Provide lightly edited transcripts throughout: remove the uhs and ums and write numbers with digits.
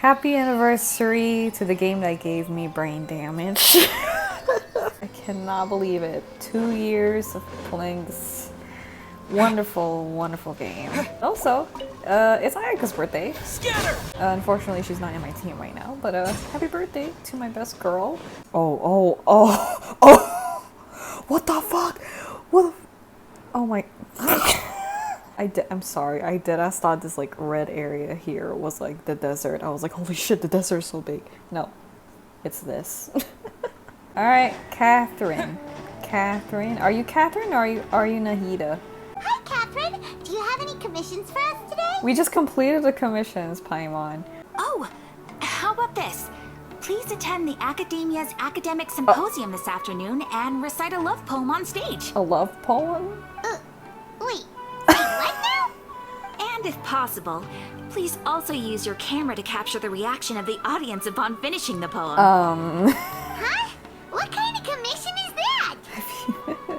Happy anniversary to the game that gave me brain damage. I cannot believe it. 2 years of playing this wonderful, wonderful game. Also, it's Ayaka's birthday. Unfortunately, she's not in my team right now, but happy birthday to my best girl. Oh. What the fuck? Oh my. I'm sorry. I thought this like red area here was like the desert. I was like, holy shit, the desert's so big. No, it's this. All right, Catherine. Catherine, are you Catherine or are you Nahida? Hi, Catherine. Do you have any commissions for us today? We just completed the commissions, Paimon. Oh, how about this? Please attend the Academia's Academic Symposium this afternoon and recite a love poem on stage. A love poem? Wait, what now? And if possible, please also use your camera to capture the reaction of the audience upon finishing the poem. Huh? What kind of commission is that?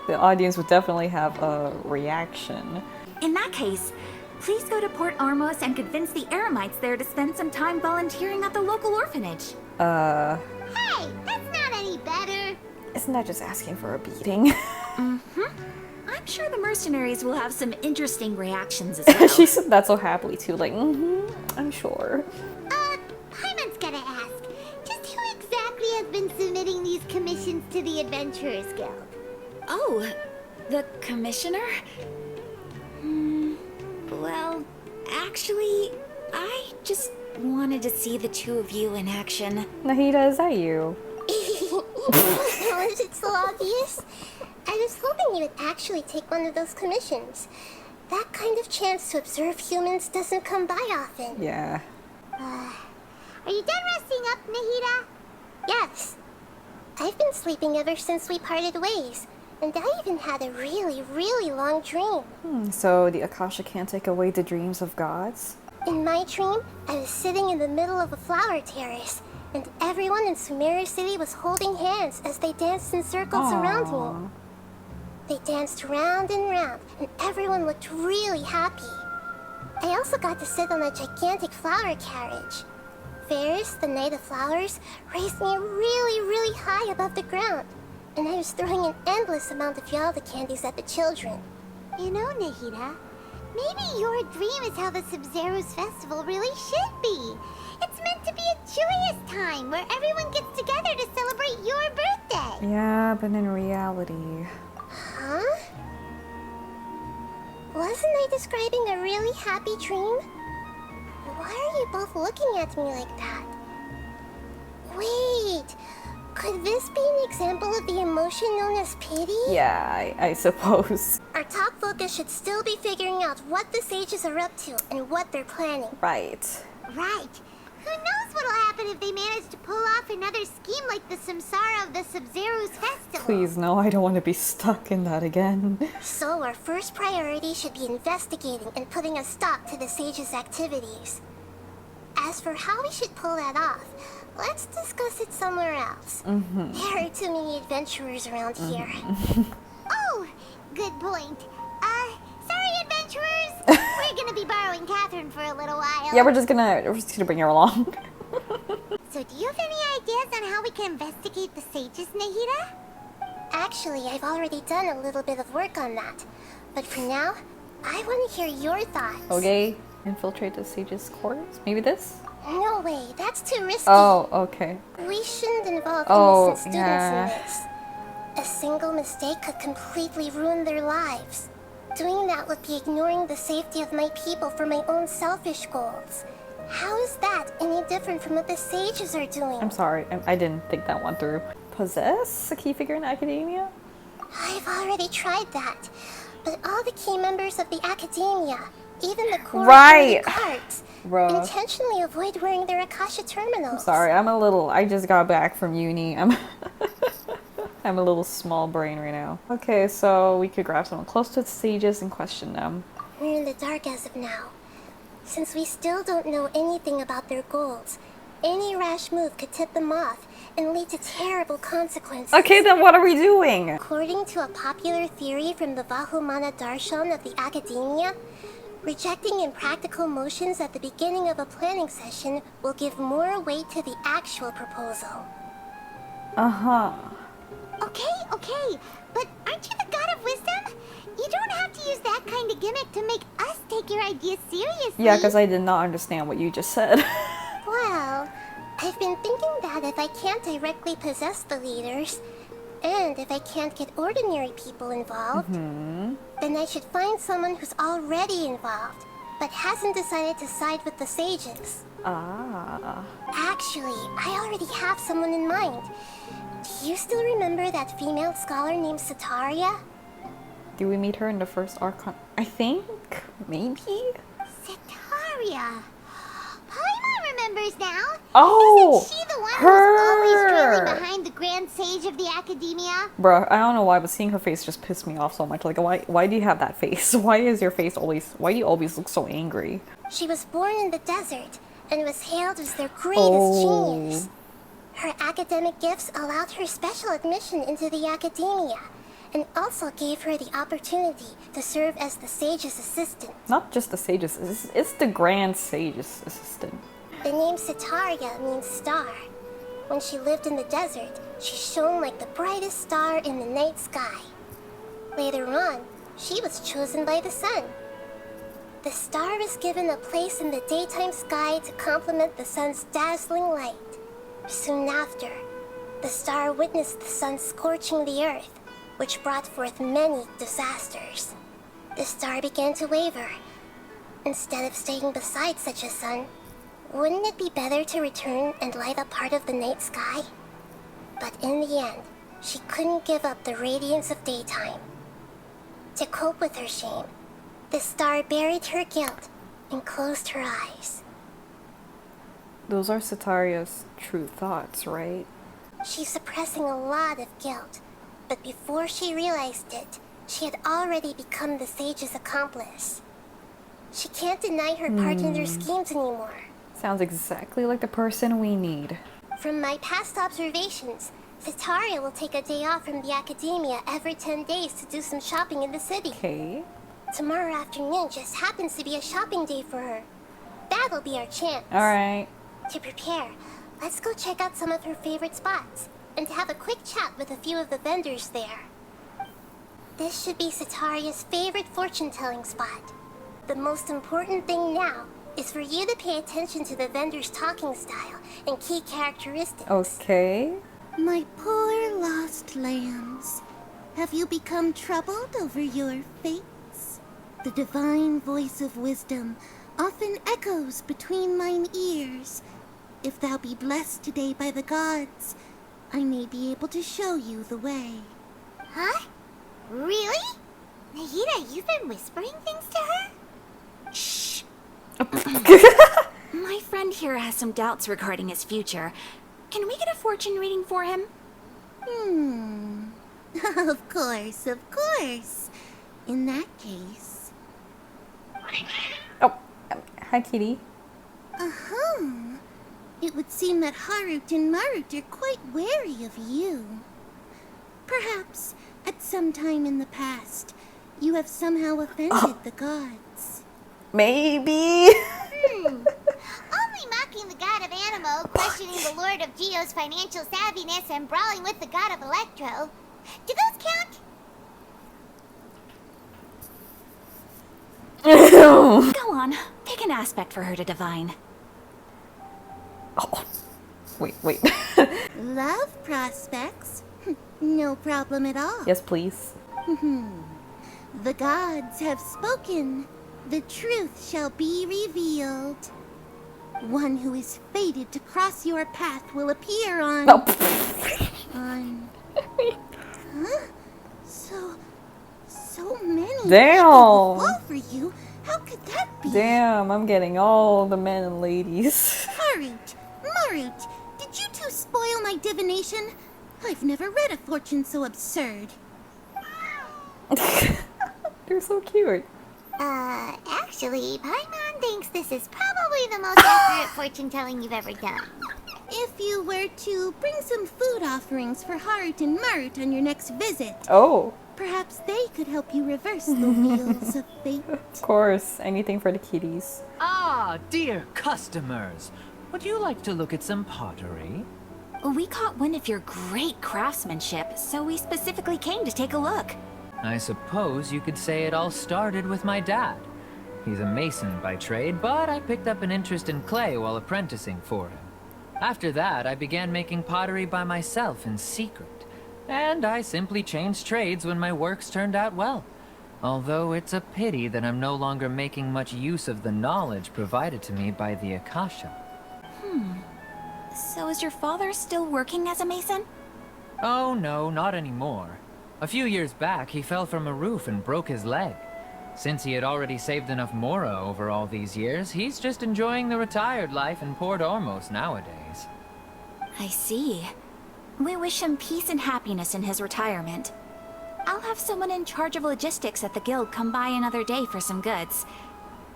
The audience would definitely have a reaction. In that case, please go to Port Armos and convince the Eremites there to spend some time volunteering at the local orphanage. Hey, that's not any better. Isn't that just asking for a beating? I'm sure the mercenaries will have some interesting reactions as well. She said that so happily too, like, I'm sure. Paimon's gotta ask, just who exactly has been submitting these commissions to the Adventurers Guild? Oh, the commissioner? Well, actually, I just wanted to see the two of you in action. Nahida, is that you? Was it so obvious? I was hoping you would actually take one of those commissions. That kind of chance to observe humans doesn't come by often. Yeah. Are you done resting up, Nahida? Yes. I've been sleeping ever since we parted ways. And I even had a really, really long dream. So the Akasha can't take away the dreams of gods? In my dream, I was sitting in the middle of a flower terrace, and everyone in Sumeru City was holding hands as they danced in circles around me. They danced round and round, and everyone looked really happy. I also got to sit on a gigantic flower carriage. Ferris, the Knight of Flowers, raised me really, really high above the ground, and I was throwing an endless amount of Yalda candies at the children. You know, Nahida, maybe your dream is how the Sub-Zero's festival really should be. It's meant to be a joyous time where everyone gets together to celebrate your birthday. Yeah, but in reality... Huh? Wasn't I describing a really happy dream? Why are you both looking at me like that? Wait, could this be an example of the emotion known as pity? Yeah, I suppose. Our top focus should still be figuring out what the sages are up to and what they're planning. Right. Right. Who knows what'll happen if they manage to pull off another scheme like the Samsara of the Sub-Zero's festival? Please, no, I don't want to be stuck in that again. So our first priority should be investigating and putting a stop to the sages' activities. As for how we should pull that off, let's discuss it somewhere else. There are too many adventurers around here. Oh, good point. Sorry, adventurers. We're gonna be borrowing Catherine for a little while. Yeah, we're just gonna bring her along. So do you have any ideas on how we can investigate the sages, Nahida? Actually, I've already done a little bit of work on that. But for now, I want to hear your thoughts. Okay, infiltrate the sage's quarters? Maybe this? No way, that's too risky. Oh, okay. We shouldn't involve innocent students in this. A single mistake could completely ruin their lives. Doing that would be ignoring the safety of my people for my own selfish goals. How is that any different from what the sages are doing? I'm sorry, I didn't think that one through. Possess a key figure in academia? I've already tried that. But all the key members of the Academia, even the core Right. cards, Bruh. intentionally avoid wearing their Akasha terminals. Sorry, I just got back from uni. I'm a little small brain right now. Okay, so we could grab someone close to the sages and question them. We're in the dark as of now. Since we still don't know anything about their goals, any rash move could tip them off and lead to terrible consequences. Okay, then what are we doing? According to a popular theory from the Vahumana Darshan of the Academia, Rejecting impractical motions at the beginning of a planning session will give more weight to the actual proposal. Uh-huh. Okay, but aren't you the god of wisdom? You don't have to use that kind of gimmick to make us take your ideas seriously. Yeah, because I did not understand what you just said. Well, I've been thinking that if I can't directly possess the leaders, and if I can't get ordinary people involved, then I should find someone who's already involved, but hasn't decided to side with the sages. Ah. Actually, I already have someone in mind. Do you still remember that female scholar named Sataria? Do we meet her in the first Archon? I think? Maybe? Sataria. Paimon remembers now. Oh! Isn't she the one her! who's always trailing behind the Grand Sage of the Academia? Bruh, I don't know why, but seeing her face just pissed me off so much. Like, why do you have that face? Why is your face always... Why do you always look so angry? She was born in the desert and was hailed as their greatest genius. Her academic gifts allowed her special admission into the academia, and also gave her the opportunity to serve as the sage's assistant. Not just the sage's, it's the Grand Sage's assistant. The name Sataria means star. When she lived in the desert, she shone like the brightest star in the night sky. Later on, she was chosen by the sun. The star was given a place in the daytime sky to complement the sun's dazzling light. Soon after, the star witnessed the sun scorching the earth, which brought forth many disasters. The star began to waver. Instead of staying beside such a sun, wouldn't it be better to return and light up part of the night sky? But in the end, she couldn't give up the radiance of daytime. To cope with her shame, the star buried her guilt and closed her eyes. Those are Sataria's true thoughts, right? She's suppressing a lot of guilt, but before she realized it, she had already become the sage's accomplice. She can't deny her part in their schemes anymore. Sounds exactly like the person we need. From my past observations, Sataria will take a day off from the academia every 10 days to do some shopping in the city. Okay. Tomorrow afternoon just happens to be a shopping day for her. That'll be our chance. Alright. To prepare, let's go check out some of her favorite spots and have a quick chat with a few of the vendors there. This should be Sataria's favorite fortune-telling spot. The most important thing now is for you to pay attention to the vendor's talking style and key characteristics. Okay. My poor lost lambs. Have you become troubled over your fates? The divine voice of wisdom often echoes between mine ears. If thou be blessed today by the gods, I may be able to show you the way. Huh? Really? Nahida, you've been whispering things to her? Shh. My friend here has some doubts regarding his future. Can we get a fortune reading for him? Of course, of course. In that case... Oh, hi, kitty. It would seem that Harut and Marut are quite wary of you. Perhaps, at some time in the past, you have somehow offended the gods. Maybe. Only mocking the god of Animo, questioning the lord of Geo's financial savviness, and brawling with the god of Electro. Do those count? Go on, pick an aspect for her to divine. Oh, wait. Love prospects? No problem at all. Yes, please. The gods have spoken. The truth shall be revealed. One who is fated to cross your path will appear on... No. on... Huh? So many Damn. people fall for you. How could that be? Damn, I'm getting all the men and ladies. Marut, did you two spoil my divination? I've never read a fortune so absurd. They're so cute. Actually, Paimon thinks this is probably the most accurate fortune-telling you've ever done. If you were to bring some food offerings for Harut and Marut on your next visit, Oh. Perhaps they could help you reverse the wheels of fate. Of course, anything for the kitties. Ah, dear customers. Would you like to look at some pottery? We caught wind of your great craftsmanship, so we specifically came to take a look. I suppose you could say it all started with my dad. He's a mason by trade, but I picked up an interest in clay while apprenticing for him. After that, I began making pottery by myself in secret. And I simply changed trades when my works turned out well. Although it's a pity that I'm no longer making much use of the knowledge provided to me by the Akasha. So is your father still working as a mason? Oh no, not anymore. A few years back, he fell from a roof and broke his leg. Since he had already saved enough mora over all these years, he's just enjoying the retired life in Port Ormos nowadays. I see. We wish him peace and happiness in his retirement. I'll have someone in charge of logistics at the guild come by another day for some goods.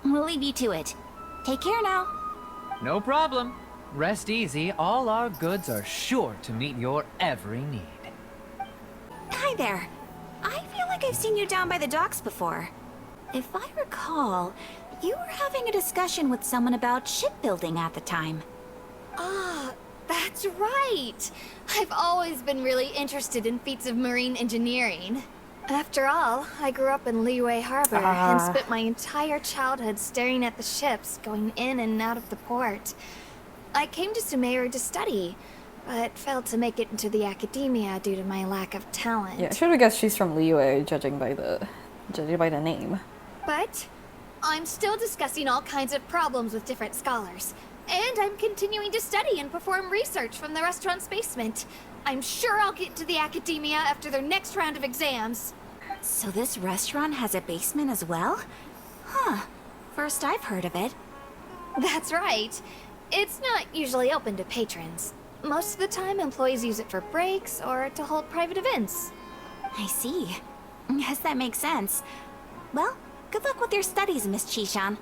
We'll leave you to it. Take care now. No problem. Rest easy, all our goods are sure to meet your every need. Hi there. I feel like I've seen you down by the docks before. If I recall, you were having a discussion with someone about shipbuilding at the time. Ah, that's right. I've always been really interested in feats of marine engineering. After all, I grew up in Liyue Harbor and spent my entire childhood staring at the ships going in and out of the port. I came to Sumeru to study, but failed to make it into the academia due to my lack of talent. Yeah, I should have guessed she's from Liyue, judging by the name. But I'm still discussing all kinds of problems with different scholars. And I'm continuing to study and perform research from the restaurant's basement. I'm sure I'll get to the academia after their next round of exams. So this restaurant has a basement as well? Huh. First I've heard of it. That's right. It's not usually open to patrons. Most of the time, employees use it for breaks or to hold private events. I see. Yes, that makes sense. Well, good luck with your studies, Miss Chishan.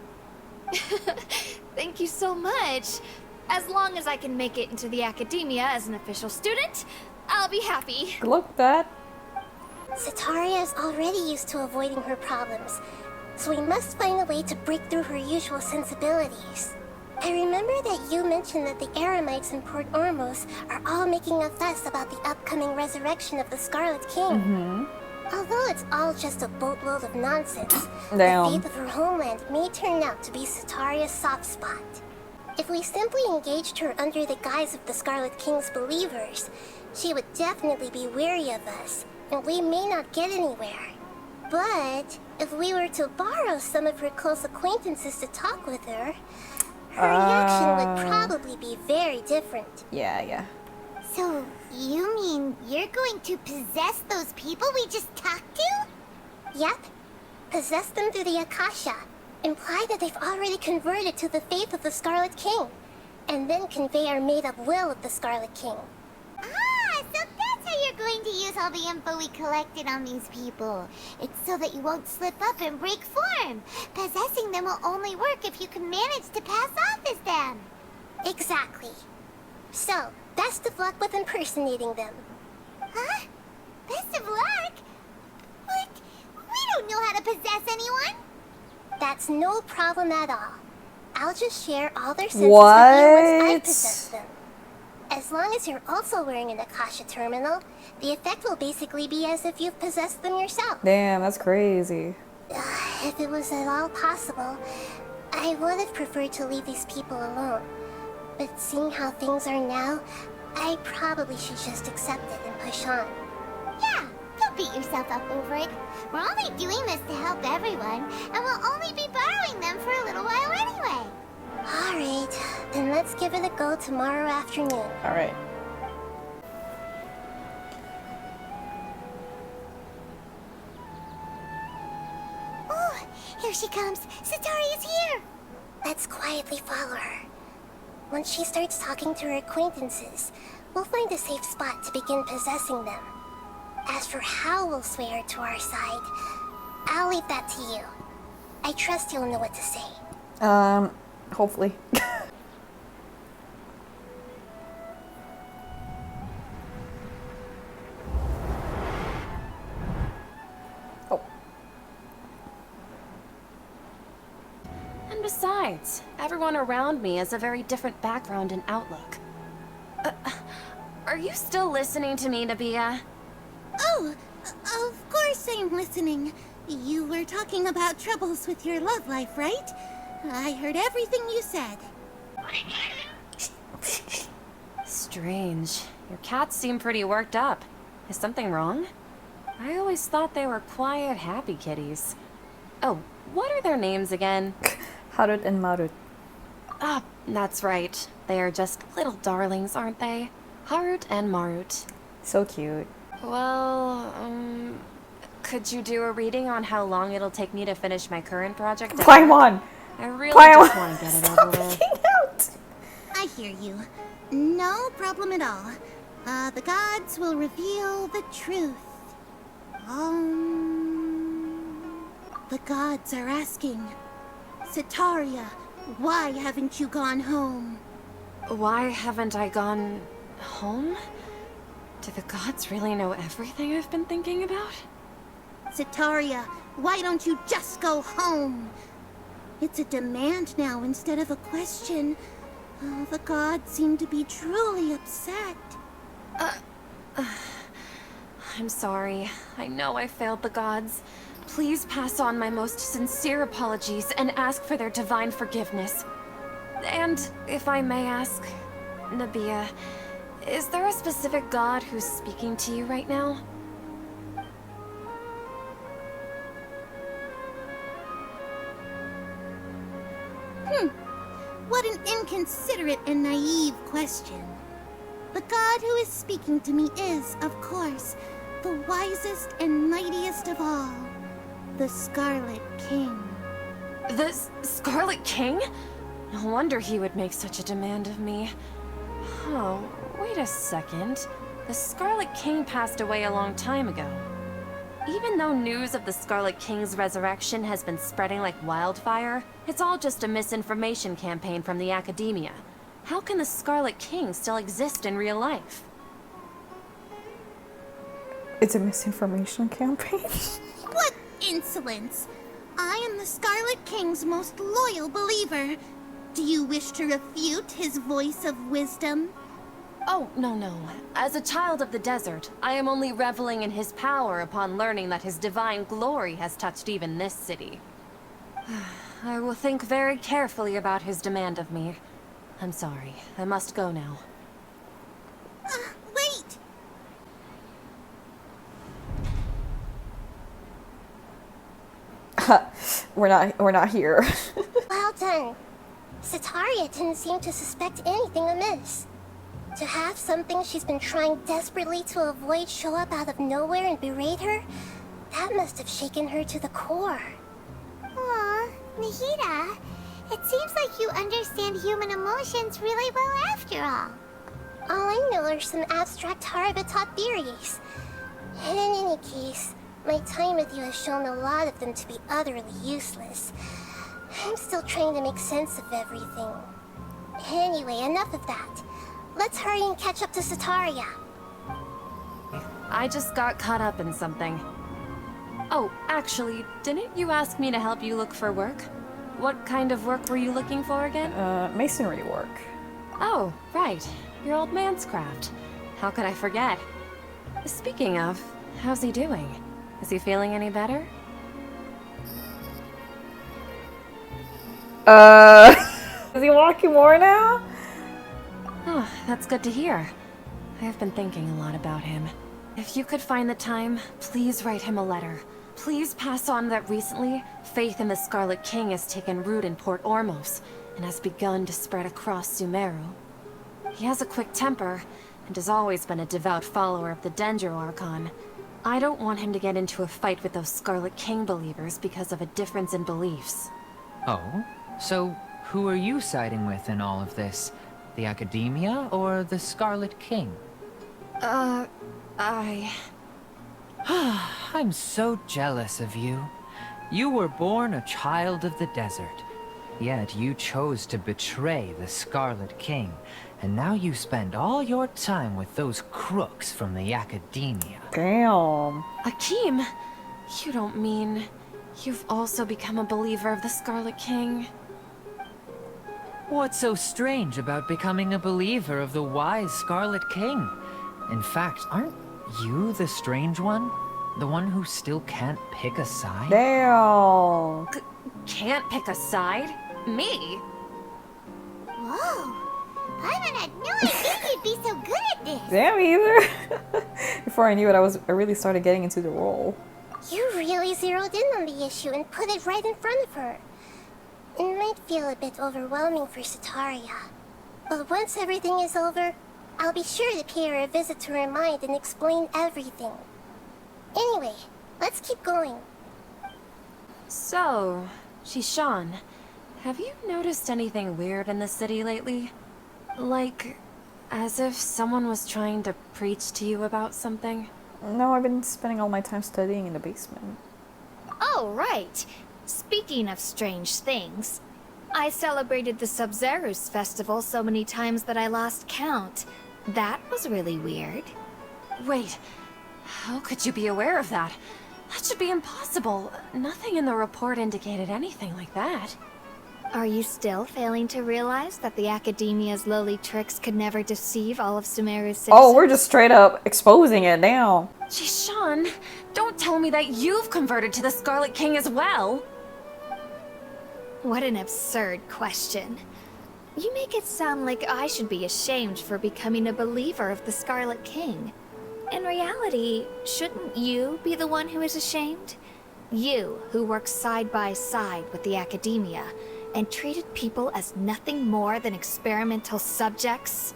Thank you so much. As long as I can make it into the academia as an official student, I'll be happy. Good luck with that. Sataria is already used to avoiding her problems, so we must find a way to break through her usual sensibilities. I remember that you mentioned that the Eremites in Port Ormos are all making a fuss about the upcoming resurrection of the Scarlet King. Although it's all just a boatload of nonsense, Damn. the fate of her homeland may turn out to be Sataria's soft spot. If we simply engaged her under the guise of the Scarlet King's believers, she would definitely be weary of us, and we may not get anywhere. But if we were to borrow some of her close acquaintances to talk with her, her reaction would probably be very different. Yeah. So, you mean you're going to possess those people we just talked to? Yep. Possess them through the Akasha. Imply that they've already converted to the faith of the Scarlet King. And then convey our made-up will of the Scarlet King. Ah, so that's how you're going to use all the info we collected on these people. It's so that you won't slip up and break form. Possessing them will only work if you can manage to pass off as them. Exactly. So, best of luck with impersonating them. Huh? Best of luck? What? We don't know how to possess anyone. That's no problem at all. I'll just share all their senses with you once I What? possess them. As long as you're also wearing an Akasha terminal, the effect will basically be as if you've possessed them yourself. Damn, that's crazy. If it was at all possible, I would have preferred to leave these people alone. But seeing how things are now, I probably should just accept it and push on. Yeah, don't beat yourself up over it. We're only doing this to help everyone, and we'll only be borrowing them for a little while anyway. Alright, then let's give it a go tomorrow afternoon. Alright. Oh, here she comes. Sataria's here. Let's quietly follow her. Once she starts talking to her acquaintances, we'll find a safe spot to begin possessing them. As for how we'll sway her to our side, I'll leave that to you. I trust you'll know what to say. Hopefully. Besides, everyone around me has a very different background and outlook. Are you still listening to me, Nabia? Oh, of course I'm listening. You were talking about troubles with your love life, right? I heard everything you said. Strange. Your cats seem pretty worked up. Is something wrong? I always thought they were quiet, happy kitties. Oh, what are their names again? Harut and Marut. Ah, that's right. They are just little darlings, aren't they? Harut and Marut. So cute. Well, could you do a reading on how long it'll take me to finish my current project? Paimon! I really Paimon! just want to get it over with. Stop out! I hear you. No problem at all. The gods will reveal the truth. The gods are asking, Sitaria, why haven't you gone home? Why haven't I gone home? Do the gods really know everything I've been thinking about? Sitaria, why don't you just go home? It's a demand now instead of a question. Oh, the gods seem to be truly upset. I'm sorry. I know I failed the gods. Please pass on my most sincere apologies and ask for their divine forgiveness. And, if I may ask, Nabia, is there a specific god who's speaking to you right now? What an inconsiderate and naive question. The god who is speaking to me is, of course, the wisest and mightiest of all, the Scarlet King. The Scarlet King? No wonder he would make such a demand of me. Oh, wait a second. The Scarlet King passed away a long time ago. Even though news of the Scarlet King's resurrection has been spreading like wildfire, it's all just a misinformation campaign from the academia. How can the Scarlet King still exist in real life? It's a misinformation campaign. What insolence! I am the Scarlet King's most loyal believer. Do you wish to refute his voice of wisdom? Oh, no. As a child of the desert, I am only reveling in his power upon learning that his divine glory has touched even this city. I will think very carefully about his demand of me. I'm sorry. I must go now. Wait! We're not here. Well done. Sitaria didn't seem to suspect anything amiss. To have something she's been trying desperately to avoid show up out of nowhere and berate her, that must have shaken her to the core. Aw, Nahida, it seems like you understand human emotions really well after all. All I know are some abstract Harabata theories. And in any case, my time with you has shown a lot of them to be utterly useless. I'm still trying to make sense of everything. Anyway, enough of that. Let's hurry and catch up to Sitaria. I just got caught up in something. Oh, actually, didn't you ask me to help you look for work? What kind of work were you looking for again? Masonry work. Oh, right. Your old man's craft. How could I forget? Speaking of, how's he doing? Is he feeling any better? Is he walking more now? Oh, that's good to hear. I've been thinking a lot about him. If you could find the time, please write him a letter. Please pass on that recently, faith in the Scarlet King has taken root in Port Ormos, and has begun to spread across Sumeru. He has a quick temper, and has always been a devout follower of the Dendro Archon. I don't want him to get into a fight with those Scarlet King believers because of a difference in beliefs. Oh? So, who are you siding with in all of this? The Academia or the Scarlet King? I'm so jealous of you. You were born a child of the desert, yet you chose to betray the Scarlet King, and now you spend all your time with those crooks from the Academia. Damn. Akeem, you don't mean you've also become a believer of the Scarlet King? What's so strange about becoming a believer of the wise Scarlet King? In fact, aren't you the strange one? The one who still can't pick a side? Damn. Can't pick a side? Me? Whoa. Paimon had no idea you'd be so good at this. Damn, me either. Before I knew it, I really started getting into the role. You really zeroed in on the issue and put it right in front of her. It might feel a bit overwhelming for Sataria. But once everything is over, I'll be sure to pay her a visit to her mind and explain everything. Anyway, let's keep going. So, Shishan, have you noticed anything weird in the city lately? Like, as if someone was trying to preach to you about something? No, I've been spending all my time studying in the basement. Oh, right. Speaking of strange things, I celebrated the Sub-Zerus festival so many times that I lost count. That was really weird. Wait, how could you be aware of that? That should be impossible. Nothing in the report indicated anything like that. Are you still failing to realize that the Academia's lowly tricks could never deceive all of Sumeru's citizens? Oh, we're just straight up exposing it now. Shishan, don't tell me that you've converted to the Scarlet King as well. What an absurd question. You make it sound like I should be ashamed for becoming a believer of the Scarlet King. In reality, shouldn't you be the one who is ashamed? You, who works side by side with the Academia, and treated people as nothing more than experimental subjects?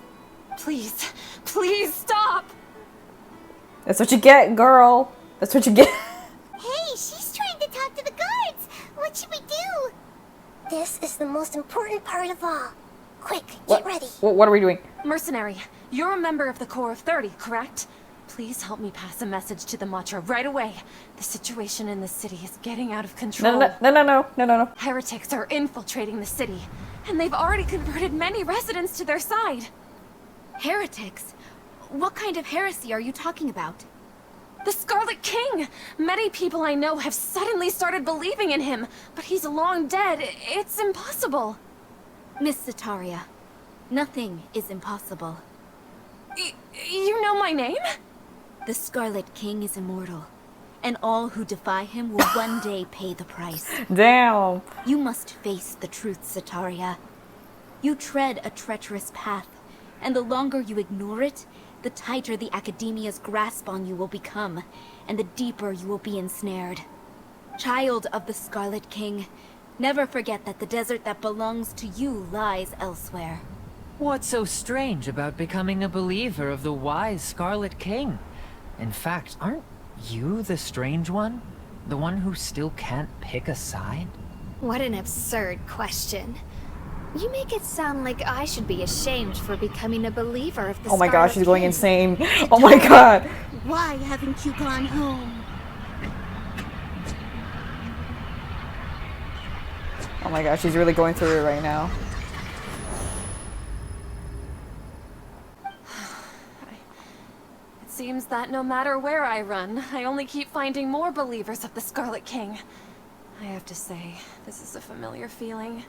Please, please stop! That's what you get, girl. That's what you get. Hey, she's trying to talk to the guards. What should we do? This is the most important part of all. Quick, What? get ready. What are we doing? Mercenary, you're a member of the Corps of 30, correct? Please help me pass a message to the Matra right away. The situation in the city is getting out of control. No. Heretics are infiltrating the city, and they've already converted many residents to their side. Heretics? What kind of heresy are you talking about? The Scarlet King! Many people I know have suddenly started believing in him, but he's long dead. It's impossible. Miss Sataria, nothing is impossible. You know my name? The Scarlet King is immortal, and all who defy him will one day pay the price. Damn. You must face the truth, Sataria. You tread a treacherous path, and the longer you ignore it, the tighter the Academia's grasp on you will become, and the deeper you will be ensnared. Child of the Scarlet King, never forget that the desert that belongs to you lies elsewhere. What's so strange about becoming a believer of the wise Scarlet King? In fact, aren't you the strange one? The one who still can't pick a side? What an absurd question. You make it sound like I should be ashamed for becoming a believer of the Oh my gosh, she's going King. insane. Oh my god. Why haven't you gone home? Oh my gosh, she's really going through it right now. It seems that no matter where I run, I only keep finding more believers of the Scarlet King. I have to say, this is a familiar feeling.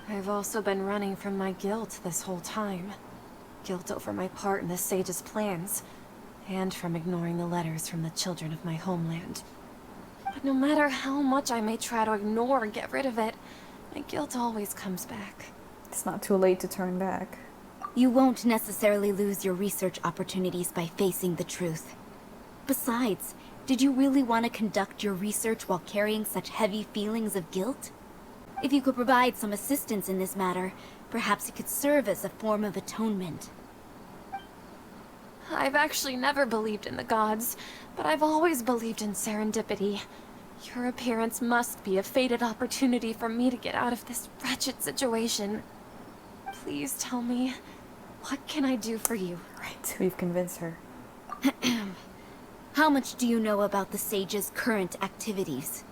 I've also been running from my guilt this whole time. Guilt over my part in the Sage's plans, and from ignoring the letters from the children of my homeland. But no matter how much I may try to ignore or get rid of it, my guilt always comes back. It's not too late to turn back. You won't necessarily lose your research opportunities by facing the truth. Besides, did you really want to conduct your research while carrying such heavy feelings of guilt? If you could provide some assistance in this matter, perhaps it could serve as a form of atonement. I've actually never believed in the gods, but I've always believed in serendipity. Your appearance must be a fated opportunity for me to get out of this wretched situation. Please tell me, what can I do for you? Right, we've convinced her. How much do you know about the Sage's current activities?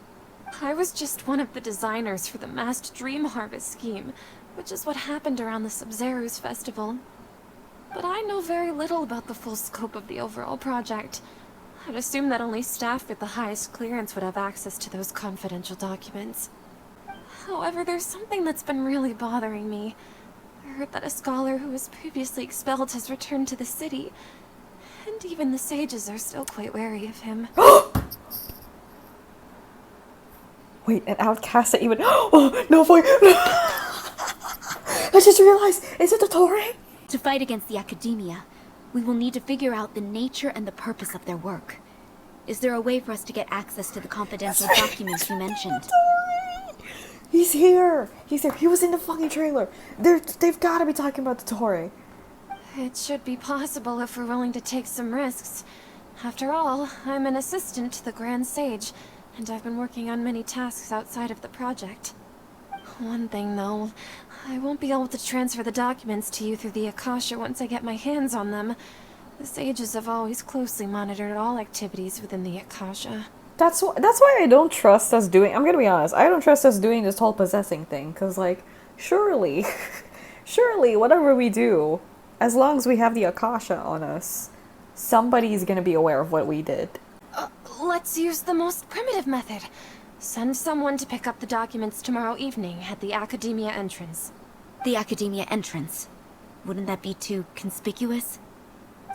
I was just one of the designers for the massed dream harvest scheme, which is what happened around the Sub-Zerus festival. But I know very little about the full scope of the overall project. I'd assume that only staff with the highest clearance would have access to those confidential documents. However, there's something that's been really bothering me. I heard that a scholar who was previously expelled has returned to the city, and even the sages are still quite wary of him. Wait, an outcast that even. Oh, no, boy. I just realized, is it the Torii? To fight against the Academia, we will need to figure out the nature and the purpose of their work. Is there a way for us to get access to the confidential documents you mentioned? He's here. He's here. He was in the fucking trailer. They've got to be talking about the Torii. It should be possible if we're willing to take some risks. After all, I'm an assistant to the Grand Sage, and I've been working on many tasks outside of the project. One thing, though, I won't be able to transfer the documents to you through the Akasha once I get my hands on them. The sages have always closely monitored all activities within the Akasha. That's why I don't trust us doing. I'm gonna be honest. I don't trust us doing this whole possessing thing, cause like, surely, whatever we do, as long as we have the Akasha on us, somebody's gonna be aware of what we did. Let's use the most primitive method. Send someone to pick up the documents tomorrow evening at the Academia entrance. The Academia entrance. Wouldn't that be too conspicuous?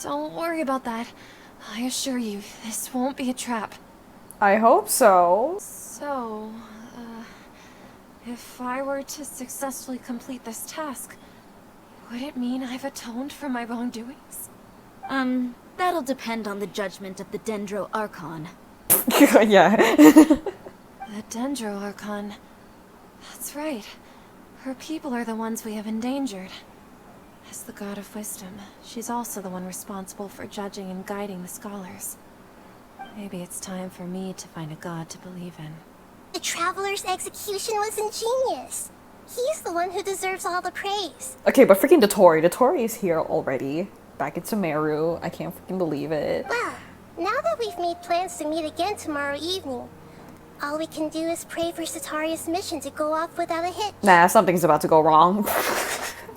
Don't worry about that. I assure you, this won't be a trap. I hope so. So, if I were to successfully complete this task, would it mean I've atoned for my wrongdoings? That'll depend on the judgment of the Dendro Archon. Yeah. The Dendro Archon. That's right. Her people are the ones we have endangered. As the God of Wisdom, she's also the one responsible for judging and guiding the scholars. Maybe it's time for me to find a god to believe in. The Traveler's execution was ingenious. He's the one who deserves all the praise. Okay, but freaking the Torii is here already. Back in Sumeru. I can't freaking believe it. Well, now that we've made plans to meet again tomorrow evening, all we can do is pray for Sataria's mission to go off without a hitch. Nah, something's about to go wrong.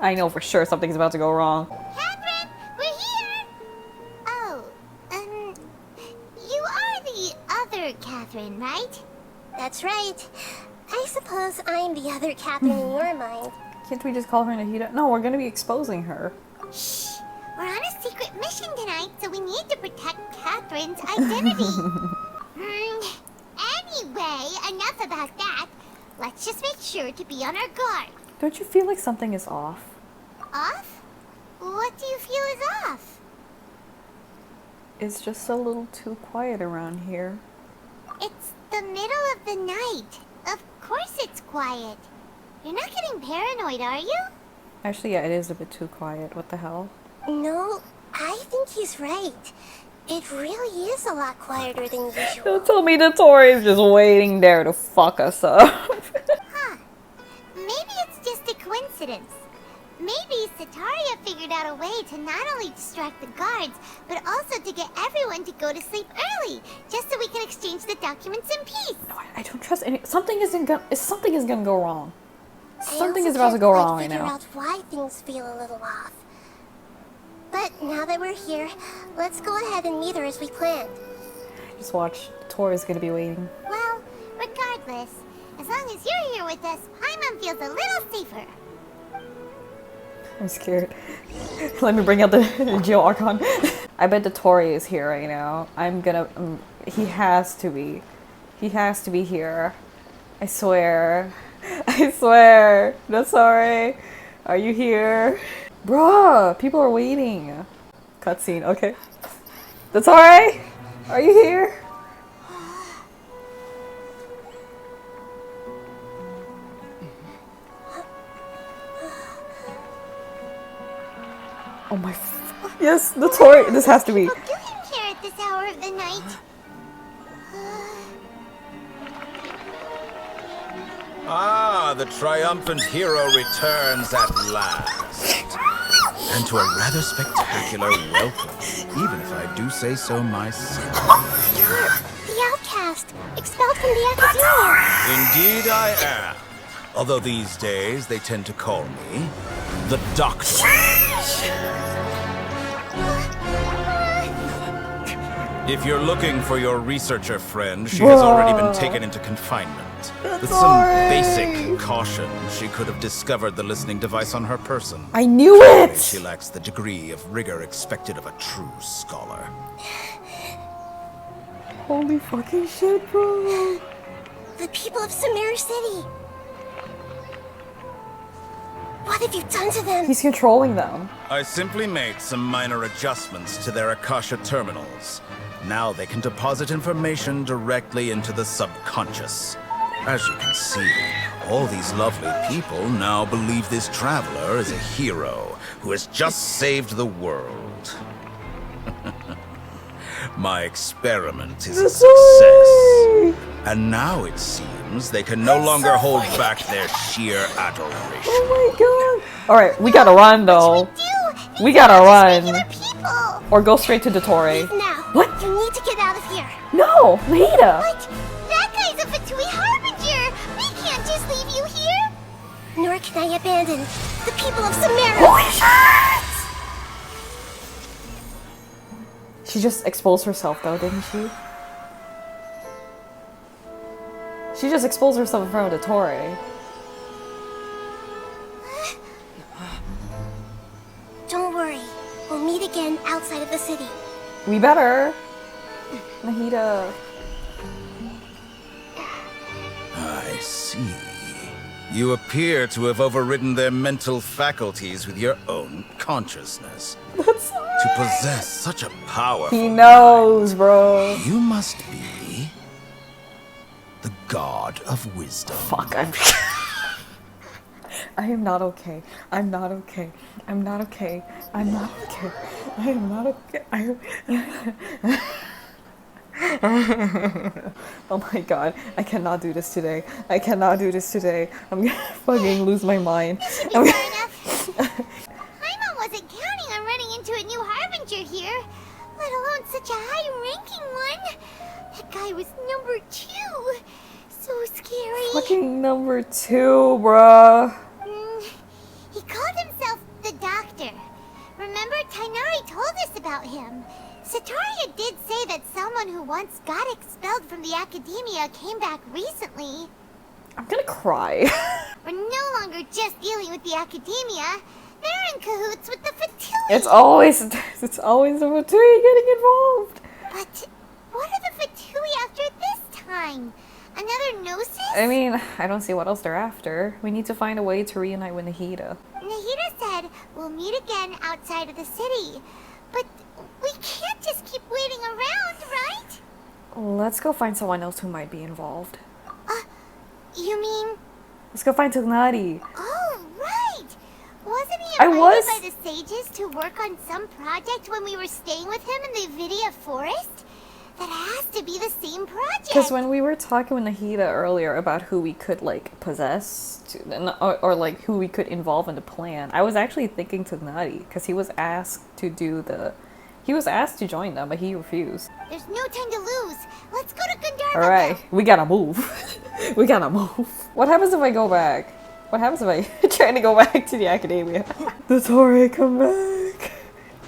I know for sure something's about to go wrong. Catherine, we're here! Oh, you are the other Catherine, right? That's right. I suppose I'm the other Catherine in your mind. Can't we just call her Nahida? No, we're gonna be exposing her. Shh! We're on a secret mission tonight, so we need to protect Catherine's identity. Anyway, enough about that. Let's just make sure to be on our guard. Don't you feel like something is off? Off? What do you feel is off? It's just a little too quiet around here. It's the middle of the night. Of course it's quiet. You're not getting paranoid, are you? Actually, yeah, it is a bit too quiet. What the hell? No, I think he's right. It really is a lot quieter than usual. Don't tell me the Torii is just waiting there to fuck us up. Huh. Maybe it's just a coincidence. Maybe Sataria figured out a way to not only distract the guards, but also to get everyone to go to sleep early, just so we can exchange the documents in peace. No, I don't trust any. Something is gonna go wrong. Something I is also about to go can't wrong quite right figure now. out why things feel a little off. But now that we're here, let's go ahead and meet her as we planned. Just watch. The Torii is gonna be waiting. Well, regardless, as long as you're here with us, Paimon feels a little safer. I'm scared. Let me bring out the Geo Archon. I bet the Torii is here right now. I'm gonna. He has to be. He has to be here. I swear. I swear. No, sorry. Are you here? Bruh, people are waiting. Cutscene, okay. The Torii? Are you here? Oh my. Yes, the Torii. This has to be. What are you doing here at this hour of the night? Ah, the triumphant hero returns at last. And to a rather spectacular welcome, even if I do say so myself. The outcast, expelled from the Academia. Indeed I am. Although these days they tend to call me the Doctor. If you're looking for your researcher friend, she has already been taken into confinement. With some basic caution, she could have discovered the listening device on her person. I knew Clearly, it! she lacks the degree of rigor expected of a true scholar. Holy fucking shit, bro. The people of Sumeru City. What have you done to them? He's controlling them. I simply made some minor adjustments to their Akasha terminals. Now they can deposit information directly into the subconscious. As you can see, all these lovely people now believe this traveler is a hero who has just saved the world. My experiment is a success. And now it seems they can no longer hold back their sheer adoration. Oh my god. Alright, we gotta run though. We gotta run. Or go straight to Dottore. Now, What? you need to get out of here. No, Nahida. What? That guy's a Fatui Harbinger! We can't just leave you here! Nor can I abandon the people of Sumeru. Holy shit! She just exposed herself though, didn't she? She just exposed herself in front of Dottore. Don't worry. We'll meet again outside of the city. We better. Nahida. I see. You appear to have overridden their mental faculties with your own consciousness. That's To possess such a powerful He knows, bro. you must be the god of wisdom. Fuck, I am not okay. I'm not okay. I'm not okay. I'm not okay. I am not okay. Oh my god. I cannot do this today. I cannot do this today. I'm gonna fucking lose my mind. Should be fair enough. Paimon wasn't counting on running into a new Harbinger here, let alone such a high-ranking one. That guy was number 2. So scary. Fucking number 2, bruh. He called himself the Doctor. Remember, Tainari told us about him. Sataria did say that someone who once got expelled from the academia came back recently. I'm gonna cry. We're no longer just dealing with the academia. They're in cahoots with the Fatui. It's always the Fatui getting involved. But what are the Fatui after this time? Another Gnosis? I mean, I don't see what else they're after. We need to find a way to reunite with Nahida. Nahida said we'll meet again outside of the city. But we can't just keep waiting around, right? Let's go find someone else who might be involved. You mean... Let's go find Tugnari. Oh, right! Wasn't he I invited was- by the sages to work on some project when we were staying with him in the Vidia forest? That has to be the same project! Because when we were talking with Nahida earlier about who we could, like, possess, or like, who we could involve in the plan, I was actually thinking Tugnari, because he was asked to do the... He was asked to join them, but he refused. There's no time to lose. Let's go to Gandharva. Alright, we gotta move. We gotta move. What happens if I go back? What happens if I try to go back to the academia? Dottore, come back.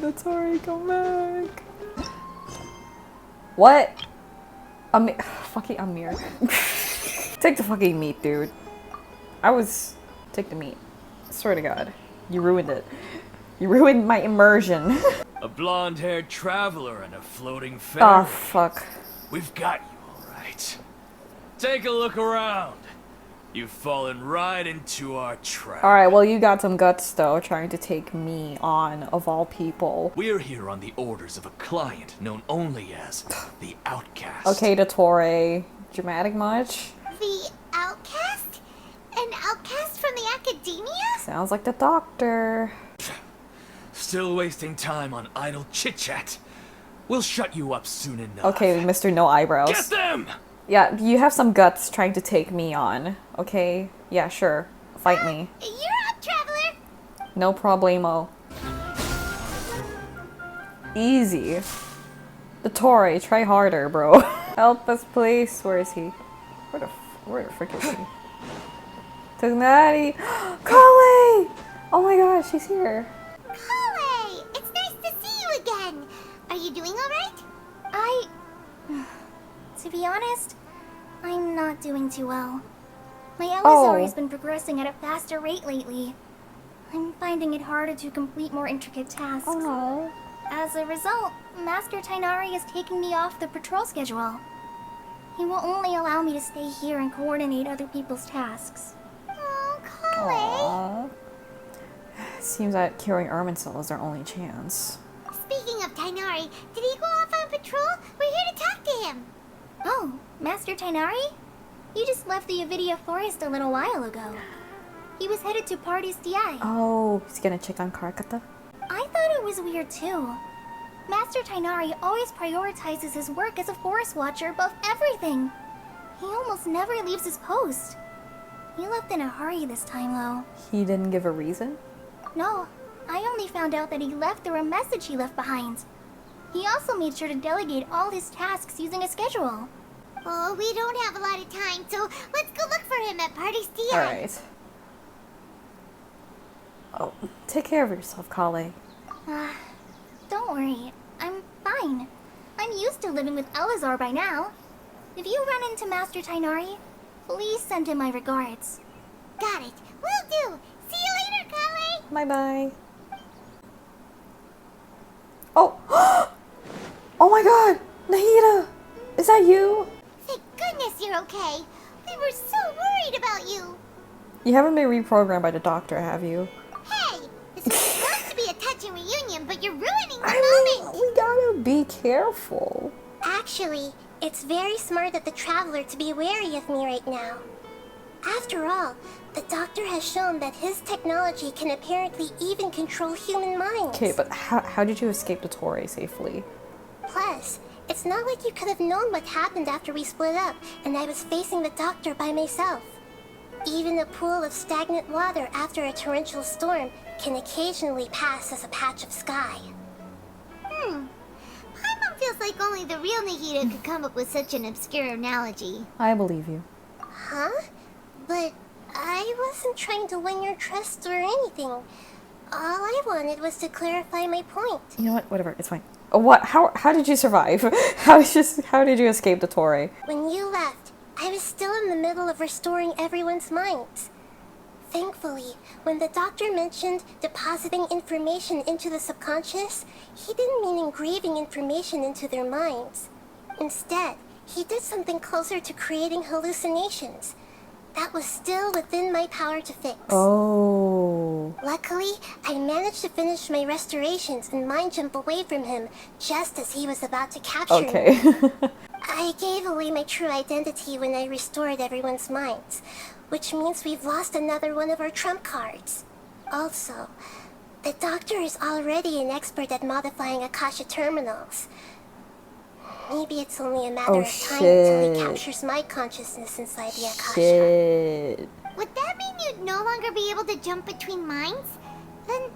Dottore, come back. What? Fucking Amir. Take the fucking meat, dude. Take the meat. Swear to God. You ruined it. You ruined my immersion. A blonde-haired traveler and a floating ferry. Oh, fuck. We've got you, all right. Take a look around. You've fallen right into our trap. Alright, well, you got some guts, though, trying to take me on, of all people. We're here on the orders of a client known only as the Outcast. Okay, Dottore. Dramatic much? The outcast? An outcast from the academia? Sounds like the doctor. Still wasting time on idle chit-chat. We'll shut you up soon enough. Okay, Mr. No Eyebrows. Get them! Yeah, you have some guts trying to take me on. Okay? Yeah, sure. Fight me. You're up, traveler! No problemo. Easy. Dottore, try harder, bro. Help us, please. Where is he? Where the frick is he? Tugnari! Kale! Oh my gosh, she's here. Kale! It's nice to see you again. Are you doing alright? honest, I'm not doing too well. My Elizari's been progressing at a faster rate lately. I'm finding it harder to complete more intricate tasks. Oh no. As a result, Master Tainari has taken me off the patrol schedule. He will only allow me to stay here and coordinate other people's tasks. Oh, Kale. Aww. Seems that curing Irminsul is our only chance. Speaking of Tainari, did he go off on patrol? We're here to talk to him. Oh, Master Tainari? You just left the Avidia Forest a little while ago. He was headed to Party's DI. Oh, he's gonna check on Karkata? I thought it was weird too. Master Tainari always prioritizes his work as a forest watcher above everything. He almost never leaves his post. He left in a hurry this time though. He didn't give a reason? No, I only found out that he left through a message he left behind. He also made sure to delegate all his tasks using a schedule. Oh, we don't have a lot of time, so let's go look for him at Party's DI. Alright. Oh, take care of yourself, Kale. Don't worry, I'm fine. I'm used to living with Elazar by now. If you run into Master Tainari, please send him my regards. Got it. Will do. See you later, Kale. Bye-bye. Oh! Oh my god! Nahida! Is that you? Thank goodness you're okay. We were so worried about you. You haven't been reprogrammed by the doctor, have you? Hey, this was supposed to be a touching reunion, but you're ruining the moment. We gotta be careful. Actually, it's very smart of the Traveler to be wary of me right now. After all, the doctor has shown that his technology can apparently even control human minds. Okay, but how did you escape the Torre safely? Plus, it's not like you could have known what happened after we split up and I was facing the doctor by myself. Even a pool of stagnant water after a torrential storm can occasionally pass as a patch of sky. Paimon feels like only the real Nahida could come up with such an obscure analogy. I believe you. Huh? But I wasn't trying to win your trust or anything. All I wanted was to clarify my point. You know what? Whatever. It's fine. What? How did you survive? How did you escape the Torre? When you left, I was still in the middle of restoring everyone's minds. Thankfully, when the doctor mentioned depositing information into the subconscious, he didn't mean engraving information into their minds. Instead, he did something closer to creating hallucinations. That was still within my power to fix. Oh. Luckily, I managed to finish my restorations and mind jump away from him just as he was about to capture me. Okay. I gave away my true identity when I restored everyone's minds, which means we've lost another one of our trump cards. Also, the doctor is already an expert at modifying Akasha terminals. Maybe it's only a matter of time until he captures my consciousness inside the Akasha. Shit. Would that mean you'd no longer be able to jump between minds? Then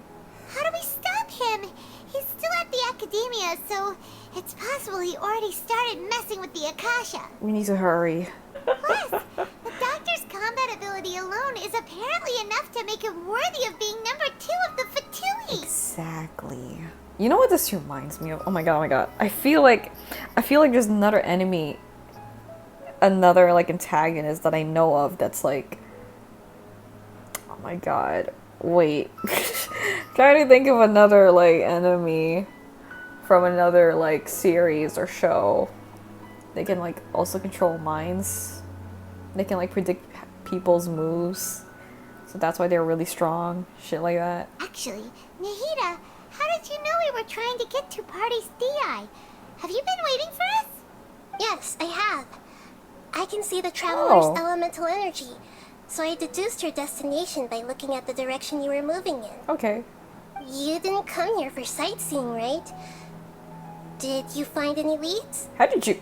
how do we stop him? He's still at the academia, so it's possible he already started messing with the Akasha. We need to hurry. Plus, the doctor's combat ability alone is apparently enough to make him worthy of being number 2 of the Fatui. Exactly. You know what this reminds me of? Oh my god. I feel like there's another enemy, another like antagonist that I know of that's like, oh my god. Wait. Trying to think of another like enemy from another like series or show. They can like also control minds. They can like predict people's moves. So that's why they're really strong. Shit like that. Actually, Nahida, how did you know we were trying to get to Party's DI? Have you been waiting for us? Yes, I have. I can see the Traveler's Oh. elemental energy, so I deduced your destination by looking at the direction you were moving in. Okay. You didn't come here for sightseeing, right? Did you find any leads? How did you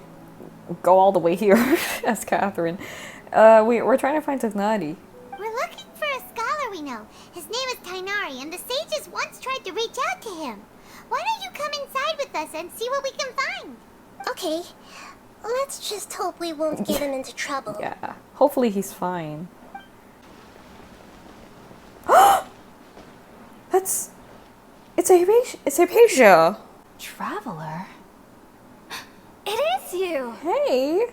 go all the way here? Asked Catherine. We're trying to find Tagnati. We're looking for a scholar we know. His name is Tainari, and the sages once tried to reach out to him. Why don't you come inside with us and see what we can find? Okay, let's just hope we won't get him into trouble. Yeah. Hopefully he's fine. It's Hypatia. Traveler? It is you! Hey.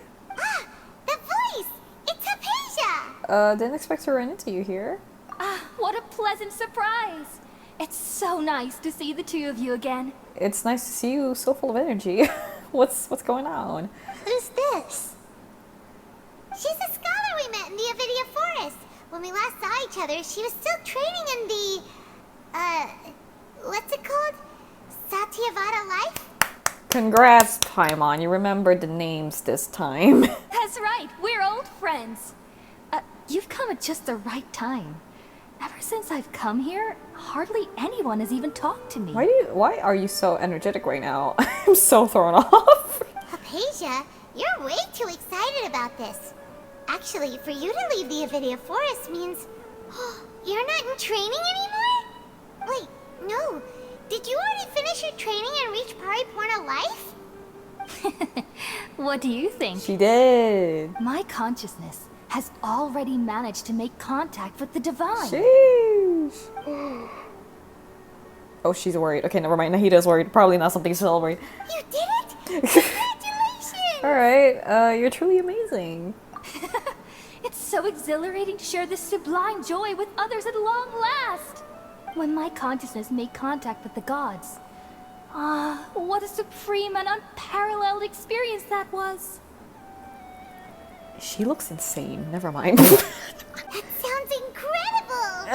Didn't expect to run into you here. Ah, what a pleasant surprise! It's so nice to see the two of you again. It's nice to see you so full of energy. What's going on? Who's this? She's a scholar we met in the Avidia Forest. When we last saw each other, she was still training in the, what's it called? Satyavada life? Congrats, Paimon. You remembered the names this time. That's right, we're old friends. You've come at just the right time. Ever since I've come here, hardly anyone has even talked to me. Why are you so energetic right now? I'm so thrown off. Hypatia, you're way too excited about this. Actually, for you to leave the Avidia Forest means... you're not in training anymore? Wait, no. Did you already finish your training and reach Paripurna life? What do you think? She did. My consciousness has already managed to make contact with the divine. Sheesh. Oh, she's worried. Okay, never mind. Nahida's worried. Probably not something to celebrate. You did it! Congratulations! Alright, you're truly amazing. It's so exhilarating to share this sublime joy with others at long last. When my consciousness made contact with the gods. Ah, what a supreme and unparalleled experience that was. She looks insane. Never mind. That sounds incredible!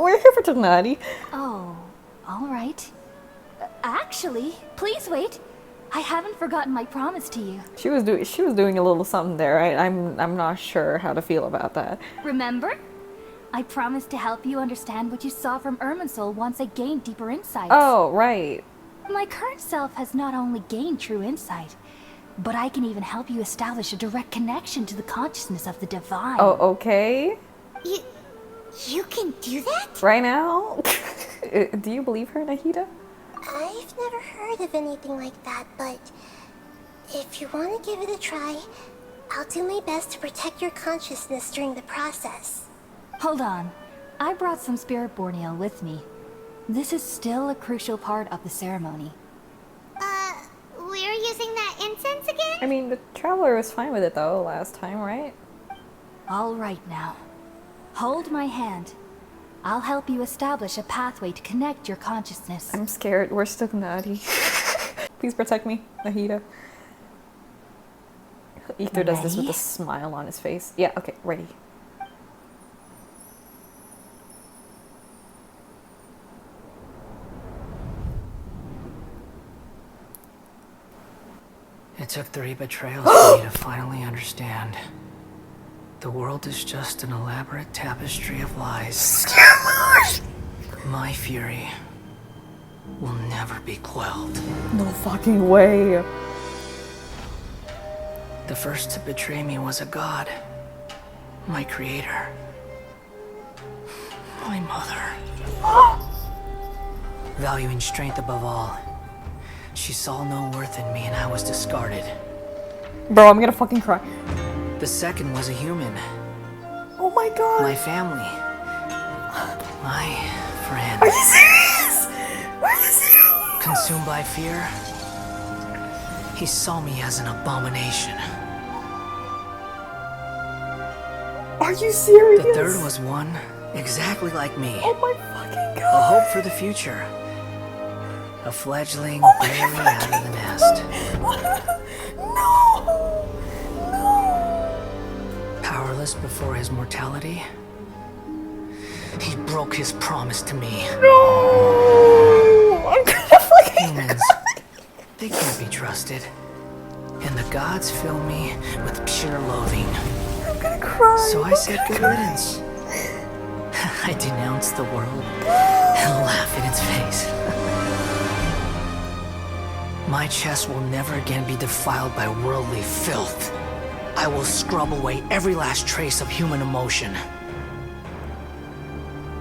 We're here for Tonali. Oh, all right. Actually, please wait. I haven't forgotten my promise to you. She was doing a little something there. I'm not sure how to feel about that. Remember? I promised to help you understand what you saw from Irminsul once I gained deeper insights. Oh, right. My current self has not only gained true insight, but I can even help you establish a direct connection to the consciousness of the divine. Oh, okay. You can do that? Right now? Do you believe her, Nahida? I've never heard of anything like that, but if you want to give it a try, I'll do my best to protect your consciousness during the process. Hold on. I brought some spirit borneal with me. This is still a crucial part of the ceremony. We're using that incense again? I mean, the Traveler was fine with it though last time, right? All right now. Hold my hand. I'll help you establish a pathway to connect your consciousness. I'm scared. We're stuck in the Please protect me, Nahida. Ether does this with a smile on his face. Yeah, okay, ready. It took 3 betrayals for me to finally understand. The world is just an elaborate tapestry of lies. My fury will never be quelled. No fucking way. The first to betray me was a god. My creator. My mother. Valuing strength above all, she saw no worth in me and I was discarded. Bro, I'm gonna fucking cry. The second was a human. Oh my god. My family. My friend. Are you serious? Are you serious? Consumed by fear, he saw me as an abomination. Are you serious? The third was one exactly like me. Oh my fucking god. A hope for the future. A fledgling barely out of the nest. No! Powerless before his mortality, he broke his promise to me. No! I'm gonna fucking Humans, they can't be trusted. And the gods fill me with pure loathing. I'm gonna cry. So I said good riddance. I denounced the world and laughed in its face. My chest will never again be defiled by worldly filth. I will scrub away every last trace of human emotion.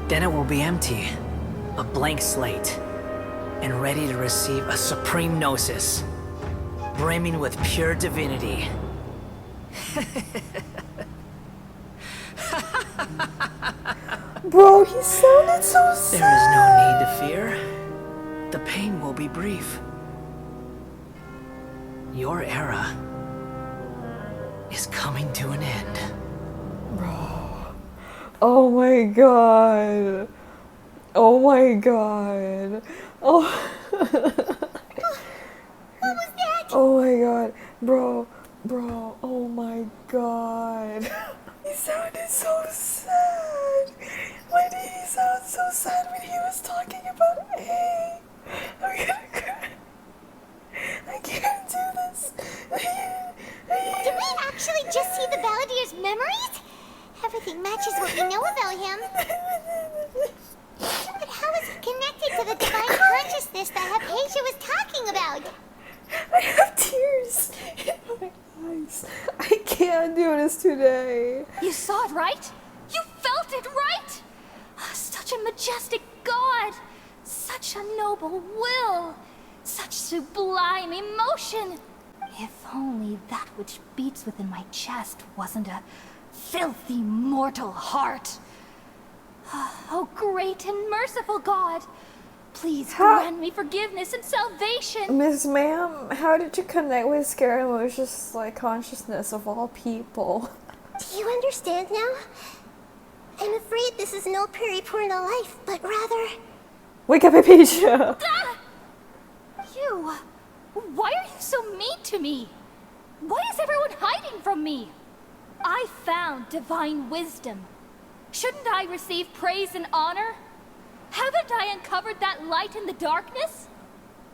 Then it will be empty, a blank slate, and ready to receive a supreme gnosis, brimming with pure divinity. Bro, he sounded so sad. There is no need to fear. The pain will be brief. Your era is coming to an end. Oh my god. Oh my god. Oh. What was that? Oh my god. Bro. Oh my god. He sounded so sad. Why did he sound so sad when he was talking about A? I'm gonna cry. I can't do this. Did we actually just see the Balladier's memories? Everything matches what we know about him. But how is it connected to the divine consciousness that Hypatia was talking about? I have tears in my eyes. I can't do this today. You saw it, right? You felt it, right? Such a majestic god! Such a noble will! Such sublime emotion! If only that which beats within my chest wasn't a filthy mortal heart. Oh, great and merciful God! Please grant me forgiveness and salvation! Miss Ma'am, how did you connect with Scaramouche's like consciousness of all people? Do you understand now? I'm afraid this is no periportal life, but rather... Wake up, Hypatia! You! Why are you so mean to me? Why is everyone hiding from me? I found divine wisdom. Shouldn't I receive praise and honor? Haven't I uncovered that light in the darkness?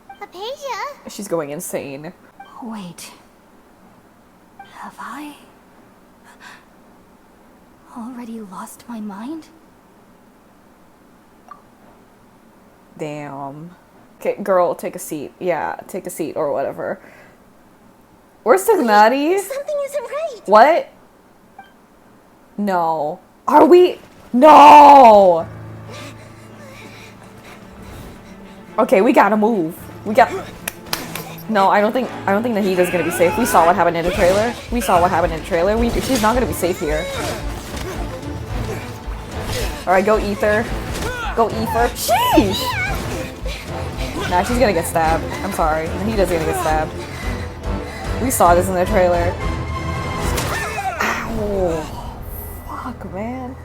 Hypatia? She's going insane. Wait. Have I already lost my mind? Damn. Okay, girl, take a seat. Yeah, take a seat or whatever. Where's Tignati? Something isn't right. What? No. Are we? No! Okay, we gotta move. We got... No, I don't think Nahida's gonna be safe. We saw what happened in the trailer. She's not gonna be safe here. Alright, go Ether. Go Ether. Sheesh! Nah, she's gonna get stabbed. I'm sorry. Nahida's gonna get stabbed. We saw this in the trailer. Ow. Fuck, man.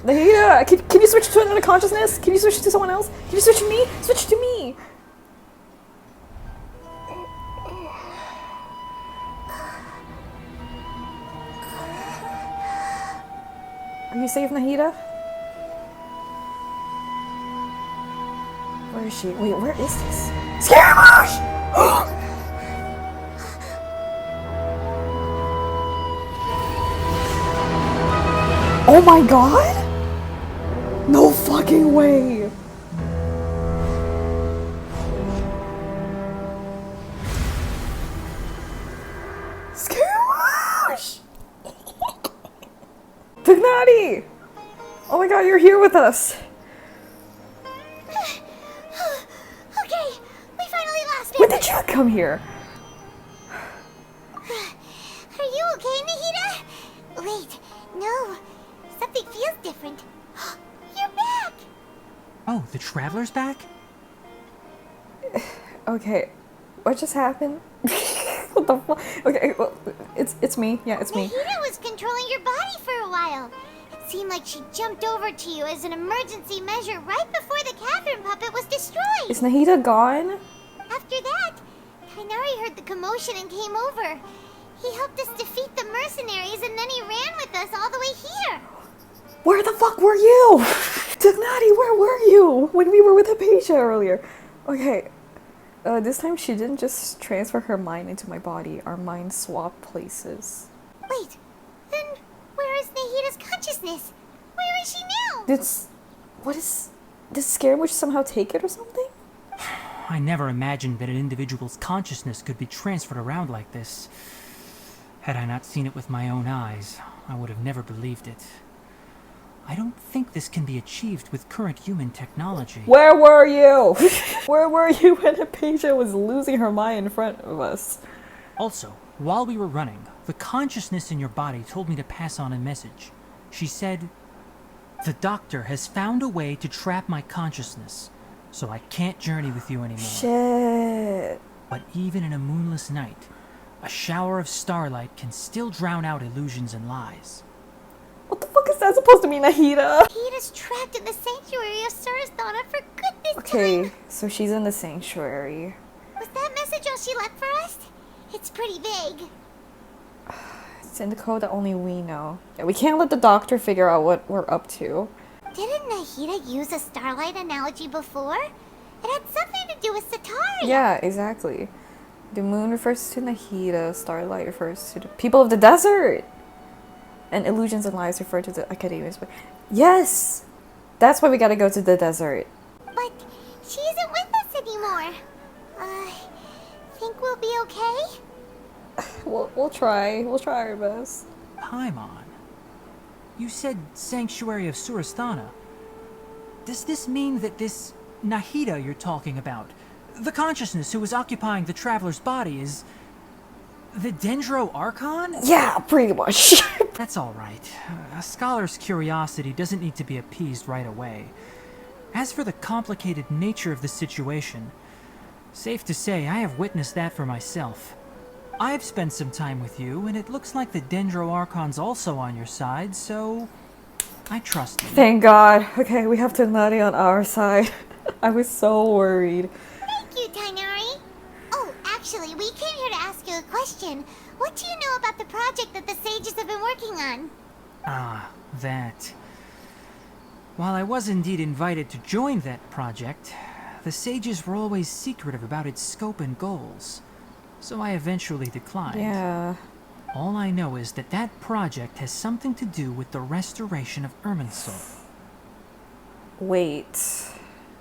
Nahida, can you switch to another consciousness? Can you switch to someone else? Can you switch to me? Switch to me! Are you safe, Nahida? Where is she? Wait, where is this? Scaramouche! Oh my god? No fucking way! Scaramouche! Tignati! Oh my god, you're here with us! Okay, we finally lost him. When did you come here? Are you okay, Nahida? Wait, no. Something feels different. You're back! Oh, the Traveler's back? Okay, what just happened? What the fuck? Okay, well, it's me. Yeah, it's me. Nahida was controlling your body for a while. It seemed like she jumped over to you as an emergency measure right before the Catherine puppet was destroyed. Is Nahida gone? After that, Kainari heard the commotion and came over. He helped us defeat the mercenaries and then he ran with us all the way here. Where the fuck were you? Tignati, where were you when we were with Hypatia earlier? Okay, this time she didn't just transfer her mind into my body. Our minds swapped places. Wait, then where is Nahida's consciousness? Where is she now? Did Scaramouche somehow take it or something? I never imagined that an individual's consciousness could be transferred around like this. Had I not seen it with my own eyes, I would have never believed it. I don't think this can be achieved with current human technology. Where were you? Where were you when Hypatia was losing her mind in front of us? Also, while we were running, the consciousness in your body told me to pass on a message. She said, "The doctor has found a way to trap my consciousness, so I can't journey with you anymore." Shit. But even in a moonless night, A shower of starlight can still drown out illusions and lies. What the fuck is that supposed to mean, Nahida? Nahita's trapped in the sanctuary of Sumeru, for goodness Okay, so she's in the sanctuary. Was that message all she left for us? It's pretty vague. It's in the code that only we know. Yeah, we can't let the doctor figure out what we're up to. Didn't Nahida use a starlight analogy before? It had something to do with Sataria. Yeah, exactly. The moon refers to Nahida, starlight refers to the people of the desert. And illusions and lies refer to the academians. Yes! That's why we gotta go to the desert. But she isn't with us anymore. Think we'll be okay? We'll try. We'll try our best. Paimon, you said Sanctuary of Surasthana. Does this mean that this Nahida you're talking about, the consciousness who is occupying the traveler's body, is the Dendro Archon? Yeah, pretty much. That's all right. A scholar's curiosity doesn't need to be appeased right away. As for the complicated nature of the situation, safe to say I have witnessed that for myself. I've spent some time with you, and it looks like the Dendro Archon's also on your side, so I trust you. Thank God. Okay, we have Tonari on our side. I was so worried. Thank you, Tainari. Oh, actually, we came here to ask you a question. What do you know about the project that the sages have been working on? Ah, that. While I was indeed invited to join that project, the sages were always secretive about its scope and goals, so I eventually declined. Yeah. All I know is that that project has something to do with the restoration of Irminsul. Wait.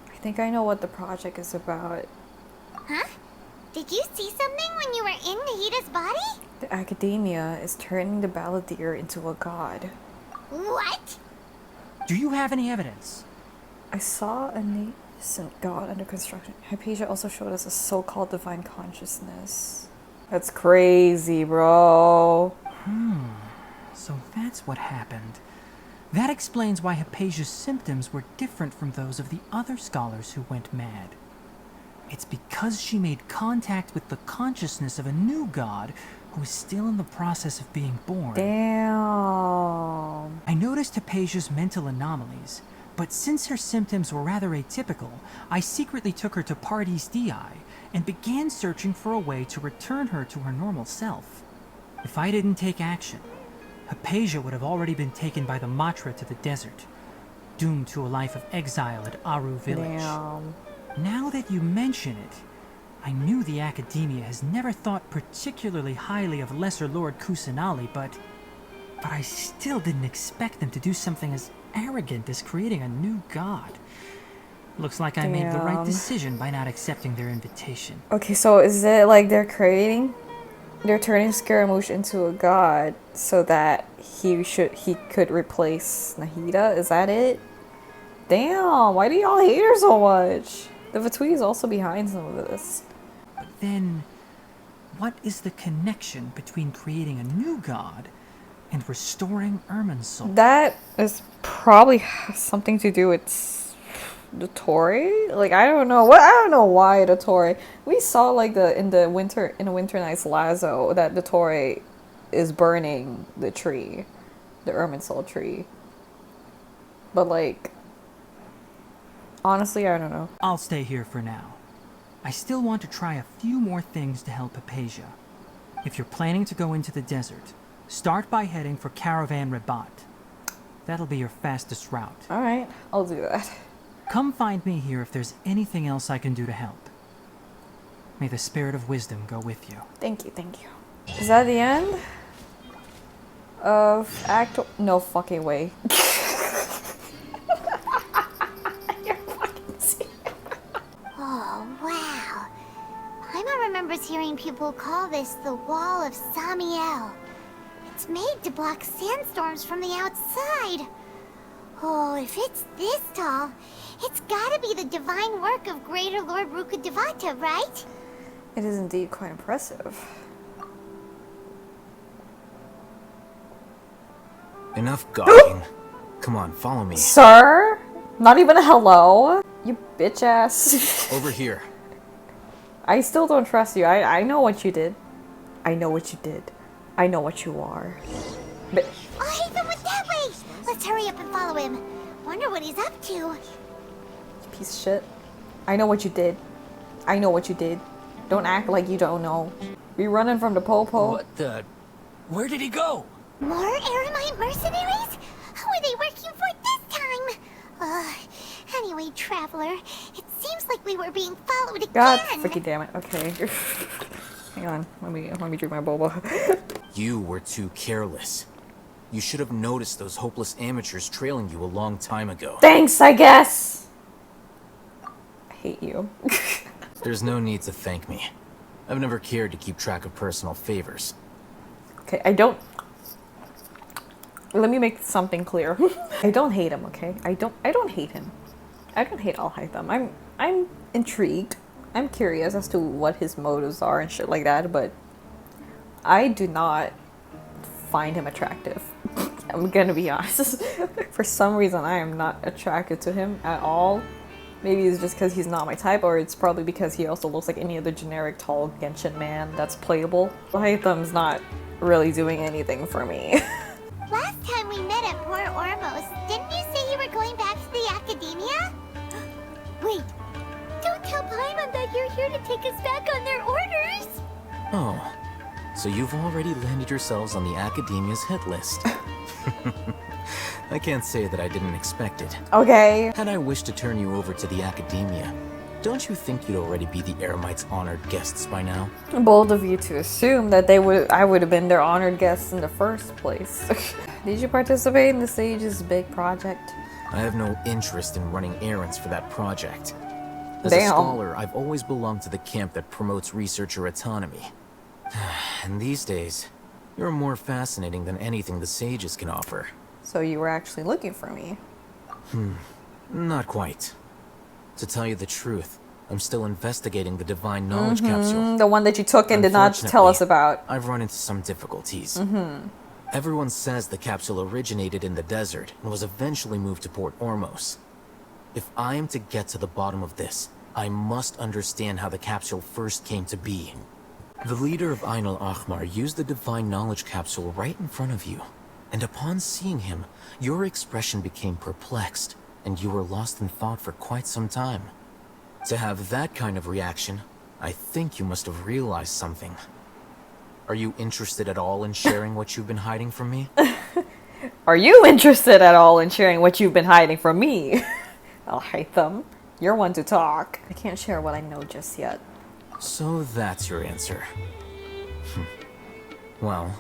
I think I know what the project is about. Huh? Did you see something when you were in Nahida's body? The academia is turning the balladeer into a god. What? Do you have any evidence? I saw a nascent god under construction. Hypatia also showed us a so-called divine consciousness. That's crazy, bro. So that's what happened. That explains why Hypatia's symptoms were different from those of the other scholars who went mad. It's because she made contact with the consciousness of a new god who is still in the process of being born. Damn. I noticed Hypatia's mental anomalies, but since her symptoms were rather atypical, I secretly took her to Pardes Dii and began searching for a way to return her to her normal self. If I didn't take action, Hypatia would have already been taken by the Matra to the desert, doomed to a life of exile at Aru village. Damn. Now that you mention it, I knew the Academia has never thought particularly highly of Lesser Lord Kusanali, but I still didn't expect them to do something as arrogant as creating a new god. Looks like I made the right Damn. decision by not accepting their invitation. Okay, so is it like they're turning Scaramouche into a god so that he could replace Nahida? Is that it? Damn, why do y'all hate her so much? The Vatui is also behind some of this. But then, what is the connection between creating a new god and restoring Irminsul? That is probably something to do with the Tory. Like I don't know why the Tory. We saw like in the Winter Night's Lazo that the Tory is burning the tree, the Irminsul tree. But like, honestly, I don't know. I'll stay here for now. I still want to try a few more things to help Hypatia. If you're planning to go into the desert, start by heading for Caravan Rabat. That'll be your fastest route. Alright, I'll do that. Come find me here if there's anything else I can do to help. May the spirit of wisdom go with you. Thank you, thank you. Is that the end of Act? No fucking way. Oh, wow. Paimon remembers hearing people call this the Wall of Samiel. It's made to block sandstorms from the outside. Oh, if it's this tall, it's gotta be the divine work of Greater Lord Rukkhadevata, right? It is indeed quite impressive. Enough gawking. Come on, follow me. Sir? Not even a hello? You bitch ass. Over here. I still don't trust you. I know what you did. I know what you did. I know what you are. But Oh, Haven went that way! Let's hurry up and follow him. Wonder what he's up to. you piece of shit. I know what you did. I know what you did. Don't act like you don't know. We running from the po-po. What the? Where did he go? More Aramite mercenaries? Who are they working for this time? Anyway, Traveler, it seems like we were being followed again. God freaking damn it. Okay. Hang on. Let me drink my boba. You were too careless. You should have noticed those hopeless amateurs trailing you a long time ago. Thanks, I guess. I hate you. There's no need to thank me. I've never cared to keep track of personal favors. Okay, I don't. Let me make something clear. I don't hate him, okay? I don't hate him. I don't hate Al-Haytham. I'm intrigued. I'm curious as to what his motives are and shit like that, but I do not find him attractive. I'm gonna be honest. For some reason, I am not attracted to him at all. Maybe it's just because he's not my type, or it's probably because he also looks like any other generic tall Genshin man that's playable. Haytham's not really doing anything for me. Last time we met at Port Ormos, didn't you say you were going back to the Academia? Wait, don't tell Paimon that you're here to take us back on their orders! Oh, so you've already landed yourselves on the Academia's hit list. I can't say that I didn't expect it. Okay. Had I wished to turn you over to the Academia, don't you think you'd already be the Eremites' honored guests by now? Bold of you to assume that I would have been their honored guests in the first place. Did you participate in the Sage's big project? I have no interest in running errands for that project. As Damn. a scholar, I've always belonged to the camp that promotes researcher autonomy. And these days, you're more fascinating than anything the Sages can offer. So you were actually looking for me? Not quite. To tell you the truth, I'm still investigating the Divine Knowledge Capsule. The one that you took and did not tell us about. I've run into some difficulties. Everyone says the capsule originated in the desert and was eventually moved to Port Ormos. If I am to get to the bottom of this, I must understand how the capsule first came to be. The leader of Ain al-Ahmar used the Divine Knowledge Capsule right in front of you. And upon seeing him, your expression became perplexed, and you were lost in thought for quite some time. To have that kind of reaction, I think you must have realized something. Are you interested at all in sharing what you've been hiding from me? Are you interested at all in sharing what you've been hiding from me? Al-Haytham, you're one to talk. I can't share what I know just yet. So that's your answer. Well,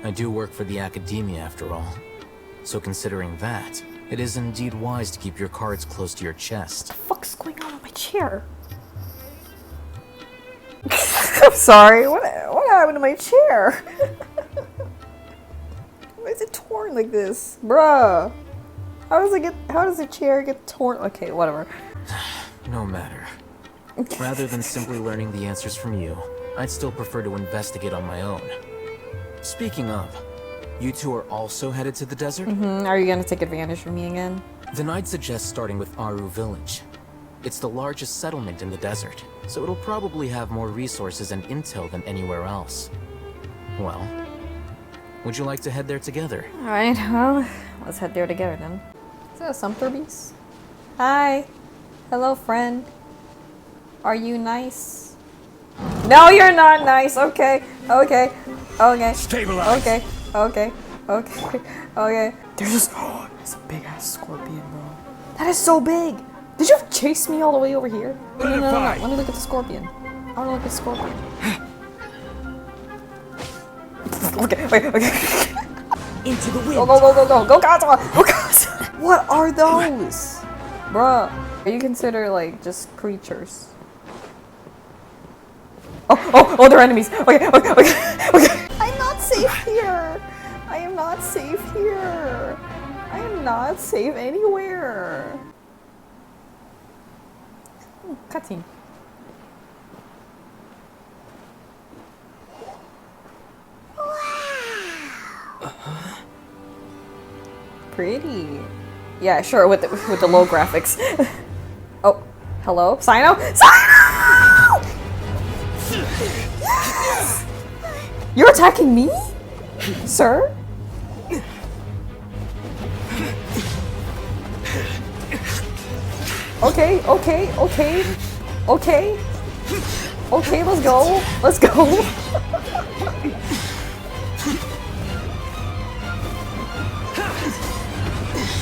I do work for the Academia after all. So considering that, it is indeed wise to keep your cards close to your chest. What the fuck's going on with my chair? I'm sorry, what happened to my chair? Why is it torn like this? Bruh. How does the chair get torn? Okay, whatever. No matter. Rather than simply learning the answers from you, I'd still prefer to investigate on my own. Speaking of, you two are also headed to the desert? Are you gonna take advantage of me again? Then I'd suggest starting with Aru Village. It's the largest settlement in the desert, so it'll probably have more resources and intel than anywhere else. Well, would you like to head there together? Alright, well, let's head there together then. Is that a Sumpterbeast? Hi. Hello, friend. Are you nice? No, you're not nice. Okay. Stabilize. Okay. There's a big ass scorpion, bro. That is so big. Did you chase me all the way over here? No. Let me look at the scorpion. I want to look at the scorpion. Okay. Into the wind. Go, Gaza! Go, Gaza! What are those? Bruh. Are you consider like just creatures? Oh, they're enemies. Okay. I'm not safe here. I am not safe here. I am not safe anywhere. Cutscene. Pretty. Yeah, sure, with the low graphics. Oh, hello? Sino? Sino! Yes! You're attacking me? Sir? Okay, okay, okay. Okay. Okay, let's go. Let's go.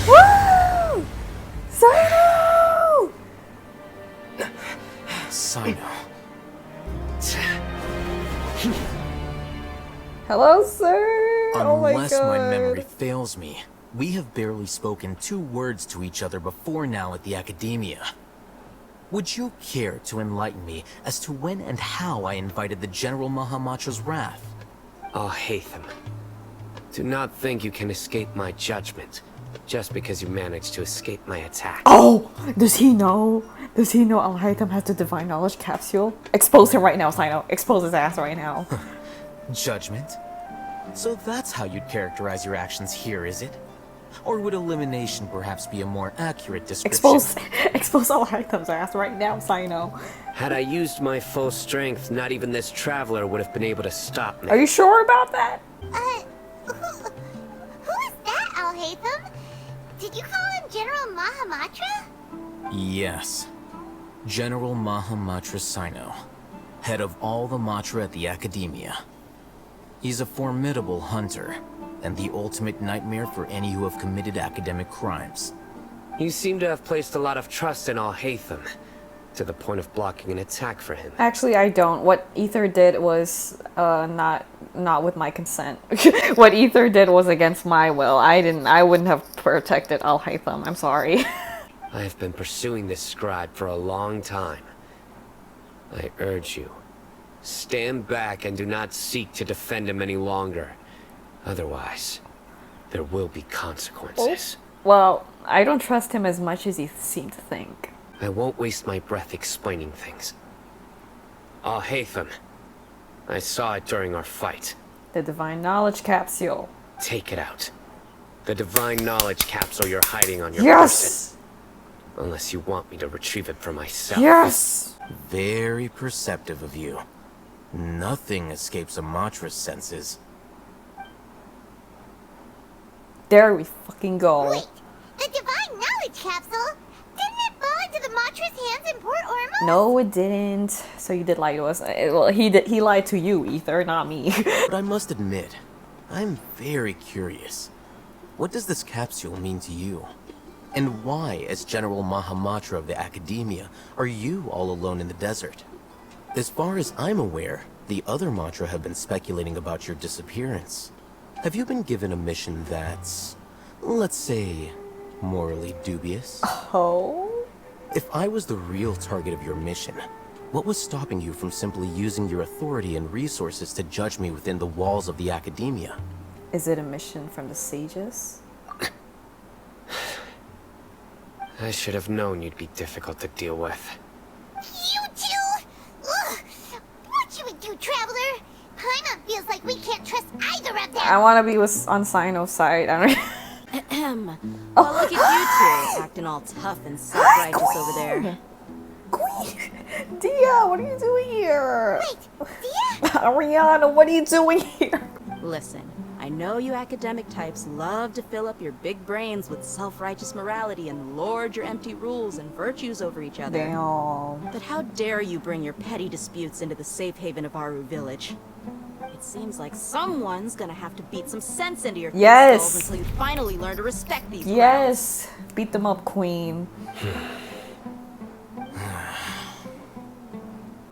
Woo! Sino! Sino. Hello, sir. Oh my Unless god. my memory fails me, we have barely spoken 2 words to each other before now at the Academia. Would you care to enlighten me as to when and how I invited the General Mahamatra's wrath? Alhaitham, do not think you can escape my judgment just because you managed to escape my attack. Oh! Does he know? Does he know Al-Haytham has the Divine Knowledge Capsule? Expose him right now, Sino. Expose his ass right now. Judgment? So that's how you'd characterize your actions here, is it? Or would elimination perhaps be a more accurate description? Expose Al-Haytham's ass right now, Sino. Had I used my full strength, not even this traveler would have been able to stop me. Are you sure about that? Who is that, Alhaitham? Did you call him General Mahamatra? Yes. General Mahamatra Sino, head of all the Matra at the Academia. He's a formidable hunter, and the ultimate nightmare for any who have committed academic crimes. You seem to have placed a lot of trust in Alhaitham, to the point of blocking an attack for him. Actually, I don't. What Ether did was not with my consent. What Ether did was against my will. I wouldn't have protected Al-Haytham. I'm sorry. I have been pursuing this scribe for a long time. I urge you, stand back and do not seek to defend him any longer. Otherwise, there will be consequences. Well, I don't trust him as much as you seem to think. I won't waste my breath explaining things. Alhaitham, I saw it during our fight. The Divine Knowledge Capsule. Take it out. The Divine Knowledge Capsule you're hiding on your person. Unless you want me to retrieve it for myself. Yes! Very perceptive of you. Nothing escapes a Matra's senses. There we fucking go. Wait, the Divine Knowledge Capsule? Didn't it fall into the Matra's hands in Port Ormuz? No, it didn't. So you did lie to us. Well, he lied to you, Ether, not me. But I must admit, I'm very curious. What does this capsule mean to you? And why, as General Mahamatra of the Academia, are you all alone in the desert? As far as I'm aware, the other Matra have been speculating about your disappearance. Have you been given a mission that's, let's say, morally dubious? Oh? If I was the real target of your mission, what was stopping you from simply using your authority and resources to judge me within the walls of the Academia? Is it a mission from the sages? I should have known you'd be difficult to deal with. You two? Ugh! What you would do, Traveler? Paimon feels like we can't trust either of them. I want to be on Sino's side. I don't Well, look at you two, acting all tough and self-righteous over there. Queen! Dia, what are you doing here? Wait, Dia? Ariana, what are you doing here? Listen, I know you academic types love to fill up your big brains with self-righteous morality and lord your empty rules and virtues over each other. Damn. But how dare you bring your petty disputes into the safe haven of Aru Village? It seems like someone's gonna have to beat some sense into your Yes. skulls until you finally learn to respect these Yes. Beat them up, Queen.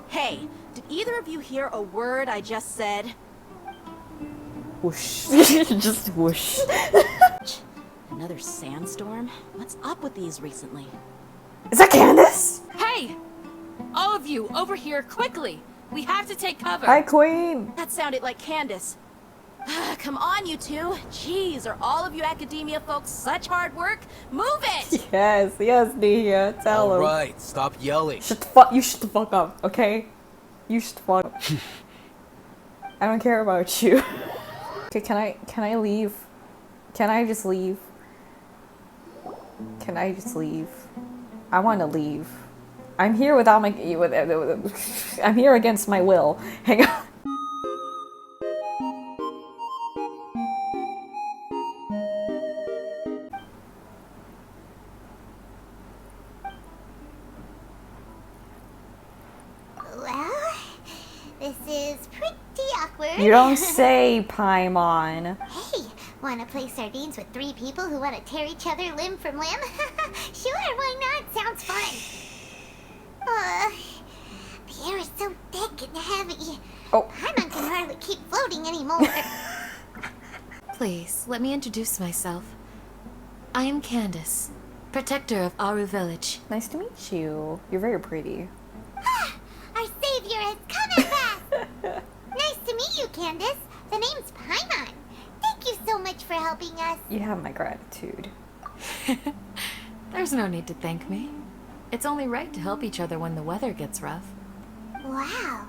Hey, did either of you hear a word I just said? Whoosh. Just whoosh. Another sandstorm? What's up with these recently? Is that Candace? Hey! All of you, over here, quickly! We have to take cover! Hi, Queen! That sounded like Candace. Come on, you two. Jeez, are all of you academia folks such hard work? Move it! Yes, Dia. Tell him. Alright, stop yelling. You shut the fuck up, okay? You shut the fuck up. I don't care about you. Okay, can I leave? Can I just leave? Can I just leave? I want to leave. I'm here without my I'm here against my will. Hang on. This is pretty awkward. You don't say, Paimon. Hey, wanna play sardines with 3 people who wanna tear each other limb from limb? Sure, why not? Sounds fun. The air is so thick and heavy. Paimon can hardly keep floating anymore. Please, let me introduce myself. I am Candace, protector of Aru Village. Nice to meet you. You're very pretty. Our savior has come at last! Nice to meet you, Candace. The name's Paimon. Thank you so much for helping us. You have my gratitude. There's no need to thank me. It's only right to help each other when the weather gets rough. Wow,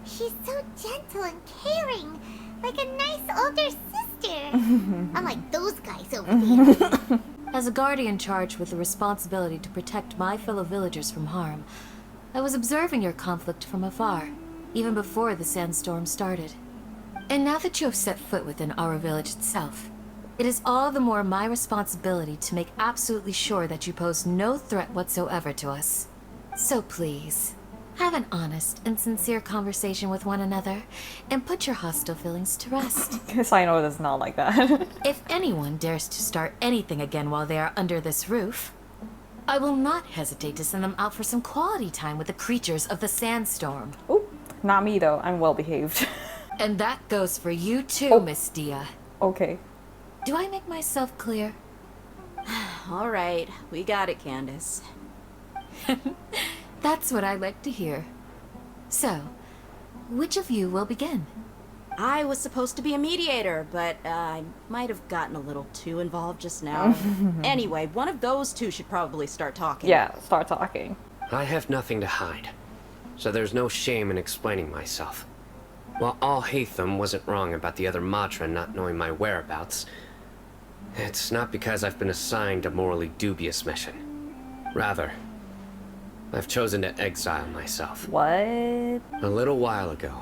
she's so gentle and caring, like a nice older sister. Unlike those guys over there. As a guardian charged with the responsibility to protect my fellow villagers from harm, I was observing your conflict from afar, even before the sandstorm started. And now that you have set foot within our village itself, it is all the more my responsibility to make absolutely sure that you pose no threat whatsoever to us. So please, have an honest and sincere conversation with one another, and put your hostile feelings to rest. Guess I know it's not like that. If anyone dares to start anything again while they are under this roof, I will not hesitate to send them out for some quality time with the creatures of the sandstorm. Ooh, not me though. I'm well behaved. And that goes for you too, Miss Dia. Okay. Do I make myself clear? All right, we got it, Candace. That's what I like to hear. So, which of you will begin? I was supposed to be a mediator, but I might have gotten a little too involved just now. Anyway, one of those two should probably start talking. Yeah, start talking. I have nothing to hide, so there's no shame in explaining myself. While Al-Haytham wasn't wrong about the other Matra not knowing my whereabouts, it's not because I've been assigned a morally dubious mission. Rather, I've chosen to exile myself. What? A little while ago,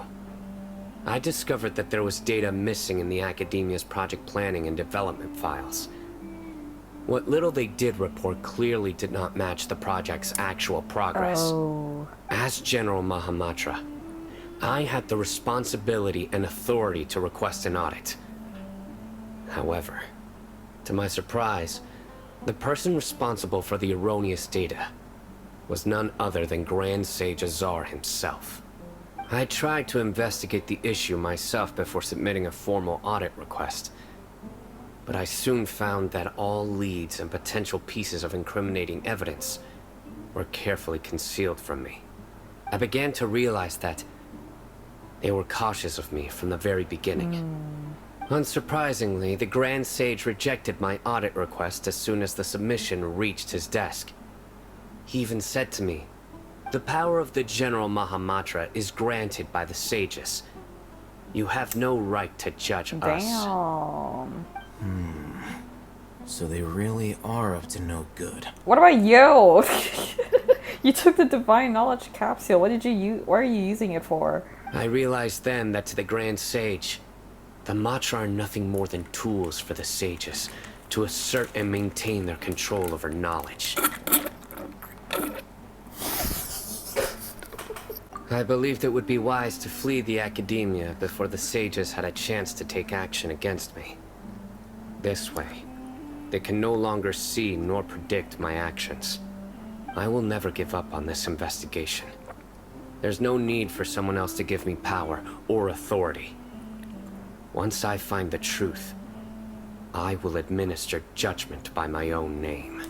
I discovered that there was data missing in the Academia's project planning and development files. What little they did report clearly did not match the project's actual progress. Oh. As General Mahamatra, I had the responsibility and authority to request an audit. However, to my surprise, the person responsible for the erroneous data was none other than Grand Sage Azar himself. I tried to investigate the issue myself before submitting a formal audit request, but I soon found that all leads and potential pieces of incriminating evidence were carefully concealed from me. I began to realize that they were cautious of me from the very beginning. Unsurprisingly, the Grand Sage rejected my audit request as soon as the submission reached his desk. He even said to me, "The power of the General Mahamatra is granted by the sages. You have no right to judge us." Damn. So they really are up to no good. What about you? You took the divine knowledge capsule. What did you use? What are you using it for? I realized then that to the Grand Sage, the Matra are nothing more than tools for the sages to assert and maintain their control over knowledge. I believed it would be wise to flee the Academia before the sages had a chance to take action against me. This way, they can no longer see nor predict my actions. I will never give up on this investigation. There's no need for someone else to give me power or authority. Once I find the truth, I will administer judgment by my own name.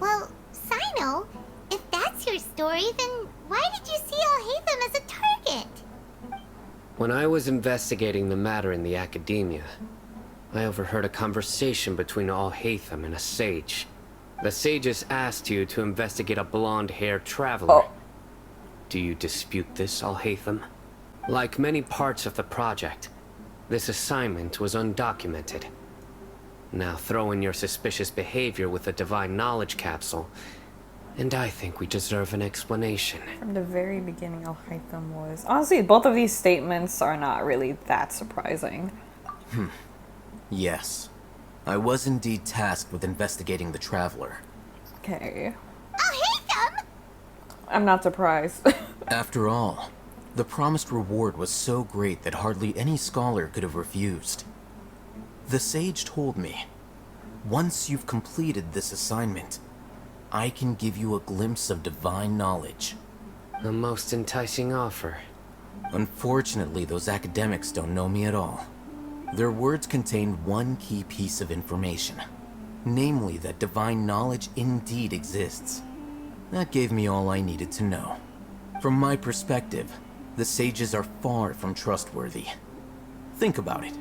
Well, Sino, if that's your story, then why did you see Al-Haytham as a target? When I was investigating the matter in the Academia, I overheard a conversation between Al-Haytham and a sage. The sages asked you to investigate a blonde-haired traveler. Do you dispute this, Al-Haytham? Like many parts of the project, this assignment was undocumented. Now throw in your suspicious behavior with the divine knowledge capsule, and I think we deserve an explanation. From the very beginning, Al-Haytham was... Honestly, both of these statements are not really that surprising. Yes. I was indeed tasked with investigating the Traveler. Okay. Al-Haytham! I'm not surprised. After all, The promised reward was so great that hardly any scholar could have refused. The sage told me, once you've completed this assignment, I can give you a glimpse of divine knowledge. A most enticing offer. Unfortunately, those academics don't know me at all. Their words contained one key piece of information, namely that divine knowledge indeed exists. That gave me all I needed to know. From my perspective, the sages are far from trustworthy. Think about it.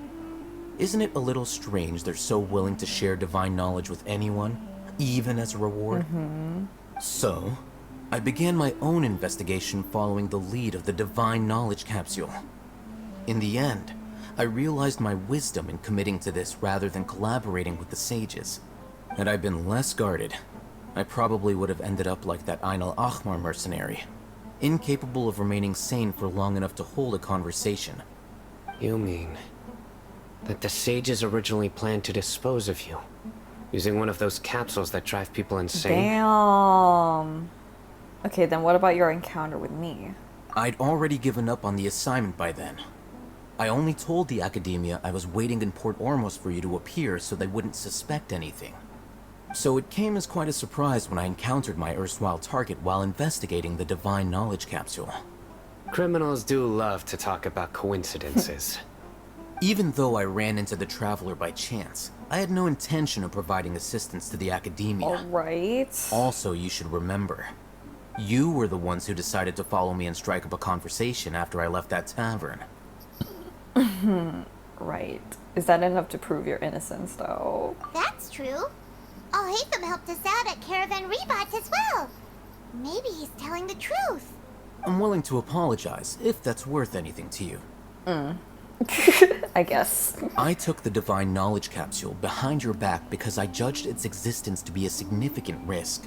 Isn't it a little strange they're so willing to share divine knowledge with anyone, even as a reward? So, I began my own investigation following the lead of the divine knowledge capsule. In the end, I realized my wisdom in committing to this rather than collaborating with the sages. Had I been less guarded, I probably would have ended up like that Ain al-Ahmar mercenary, incapable of remaining sane for long enough to hold a conversation. You mean that the sages originally planned to dispose of you, using one of those capsules that drive people insane? Damn. Okay, then what about your encounter with me? I'd already given up on the assignment by then. I only told the Academia I was waiting in Port Ormos for you to appear so they wouldn't suspect anything. So it came as quite a surprise when I encountered my erstwhile target while investigating the Divine Knowledge Capsule. Criminals do love to talk about coincidences. Even though I ran into the Traveler by chance, I had no intention of providing assistance to the Academia. Alright. Also, you should remember, you were the ones who decided to follow me and strike up a conversation after I left that tavern. Right. Is that enough to prove your innocence, though? That's true. Al-Haytham helped us out at Caravan Rebots as well. Maybe he's telling the truth. I'm willing to apologize, if that's worth anything to you. I guess. I took the Divine Knowledge Capsule behind your back because I judged its existence to be a significant risk.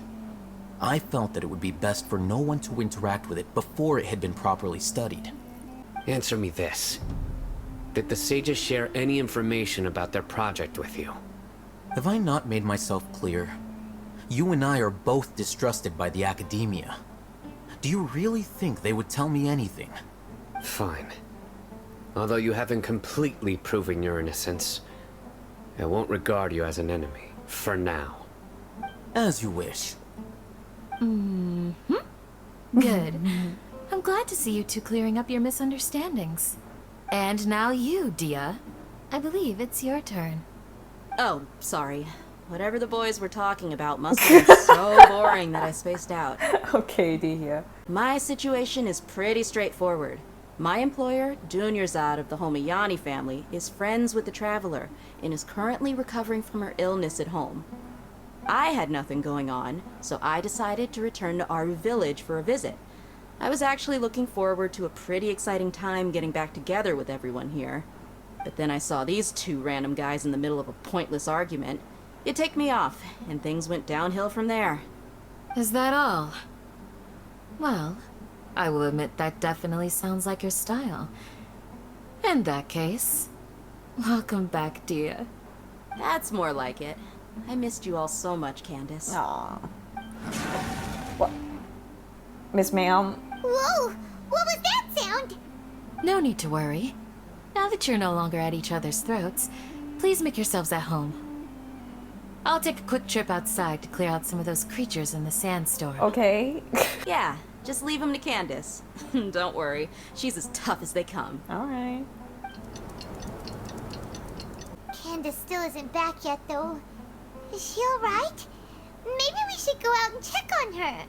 I felt that it would be best for no one to interact with it before it had been properly studied. Answer me this. Did the sages share any information about their project with you? Have I not made myself clear? You and I are both distrusted by the Academia. Do you really think they would tell me anything? Fine. Although you haven't completely proven your innocence, I won't regard you as an enemy, for now. As you wish. Good. I'm glad to see you two clearing up your misunderstandings. And now you, Dia. I believe it's your turn. Oh, sorry. Whatever the boys were talking about must have been so boring that I spaced out. Okay, Dia. My situation is pretty straightforward. My employer, Dunyarzad of the Homayani family, is friends with the Traveler and is currently recovering from her illness at home. I had nothing going on, so I decided to return to our village for a visit. I was actually looking forward to a pretty exciting time getting back together with everyone here. But then I saw these two random guys in the middle of a pointless argument. It ticked me off, and things went downhill from there. Is that all? Well, I will admit that definitely sounds like your style. In that case, welcome back, Dia. That's more like it. I missed you all so much, Candace. Aww. What? Miss Ma'am? Whoa! What was that sound? No need to worry. Now that you're no longer at each other's throats, please make yourselves at home. I'll take a quick trip outside to clear out some of those creatures in the sandstorm. Okay. Yeah, just leave them to Candace. Don't worry, she's as tough as they come. Alright. Candace still isn't back yet, though. Is she alright? Maybe we should go out and check on her.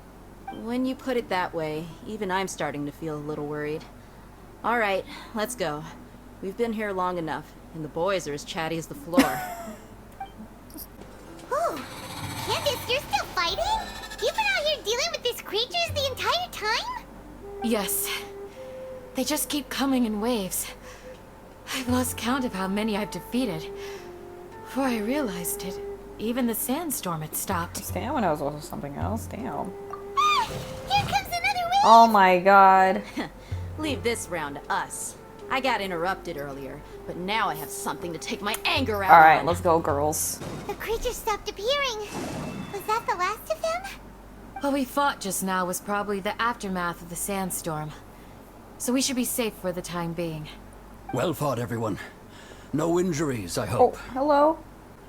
When you put it that way, even I'm starting to feel a little worried. Alright, let's go. We've been here long enough, and the boys are as chatty as the floor. Ooh, Candace, you're still fighting? You've been out here dealing with these creatures the entire time? Yes. They just keep coming in waves. I've lost count of how many I've defeated. Before I realized it, even the sandstorm had stopped. Stamina was also something else. Damn. Ah, here comes another wave! Oh my god. Leave this round to us. I got interrupted earlier, but now I have something to take my anger out Alright, on. let's go, girls. The creature stopped appearing. Was that the last of them? What we fought just now was probably the aftermath of the sandstorm. so we should be safe for the time being. Well fought, everyone. No injuries, I hope. Oh, hello.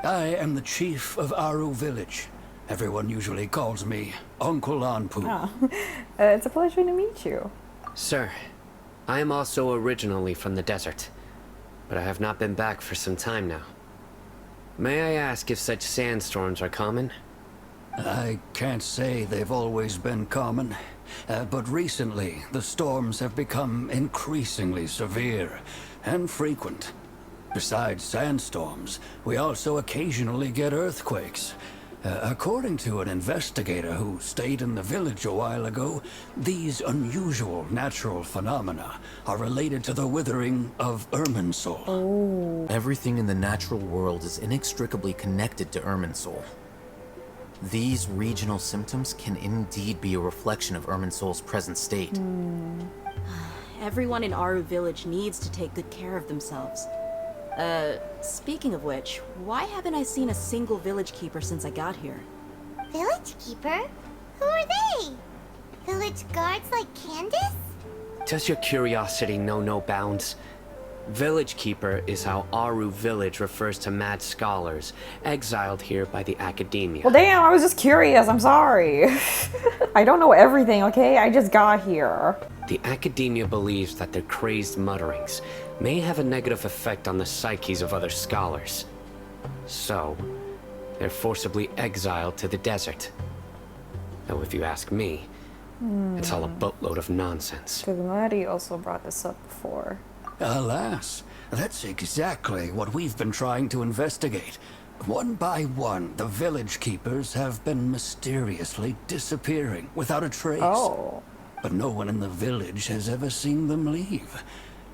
I am the chief of Aru Village. Everyone usually calls me Uncle Anpu. Oh. It's a pleasure to meet you. Sir, I am also originally from the desert, but I have not been back for some time now. May I ask if such sandstorms are common? I can't say they've always been common, but recently the storms have become increasingly severe and frequent. Besides sandstorms, we also occasionally get earthquakes. According to an investigator who stayed in the village a while ago, these unusual natural phenomena are related to the withering of Irminsul. Oh. Everything in the natural world is inextricably connected to Irminsul. These regional symptoms can indeed be a reflection of Irminsul's present state. Everyone in Aru Village needs to take good care of themselves. Speaking of which, why haven't I seen a single village keeper since I got here? Village keeper? Who are they? Village guards like Candace? Does your curiosity know no bounds? Village Keeper is how Aru Village refers to mad scholars, exiled here by the academia. Well, damn, I was just curious. I'm sorry. I don't know everything, okay? I just got here. The academia believes that their crazed mutterings may have a negative effect on the psyches of other scholars. So, they're forcibly exiled to the desert. Though if you ask me, it's all a boatload of nonsense. Because Mari also brought this up before. Alas, that's exactly what we've been trying to investigate. One by one, the village keepers have been mysteriously disappearing without a trace. Oh. But no one in the village has ever seen them leave.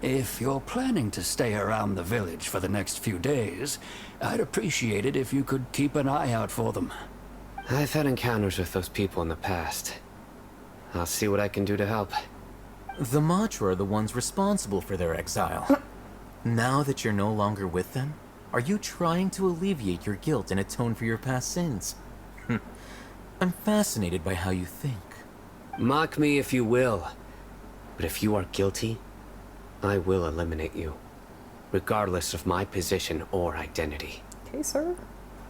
If you're planning to stay around the village for the next few days, I'd appreciate it if you could keep an eye out for them. I've had encounters with those people in the past. I'll see what I can do to help. The Matra are the ones responsible for their exile. Now that you're no longer with them, are you trying to alleviate your guilt and atone for your past sins? I'm fascinated by how you think. Mock me if you will, but if you are guilty, I will eliminate you, regardless of my position or identity. Okay, sir.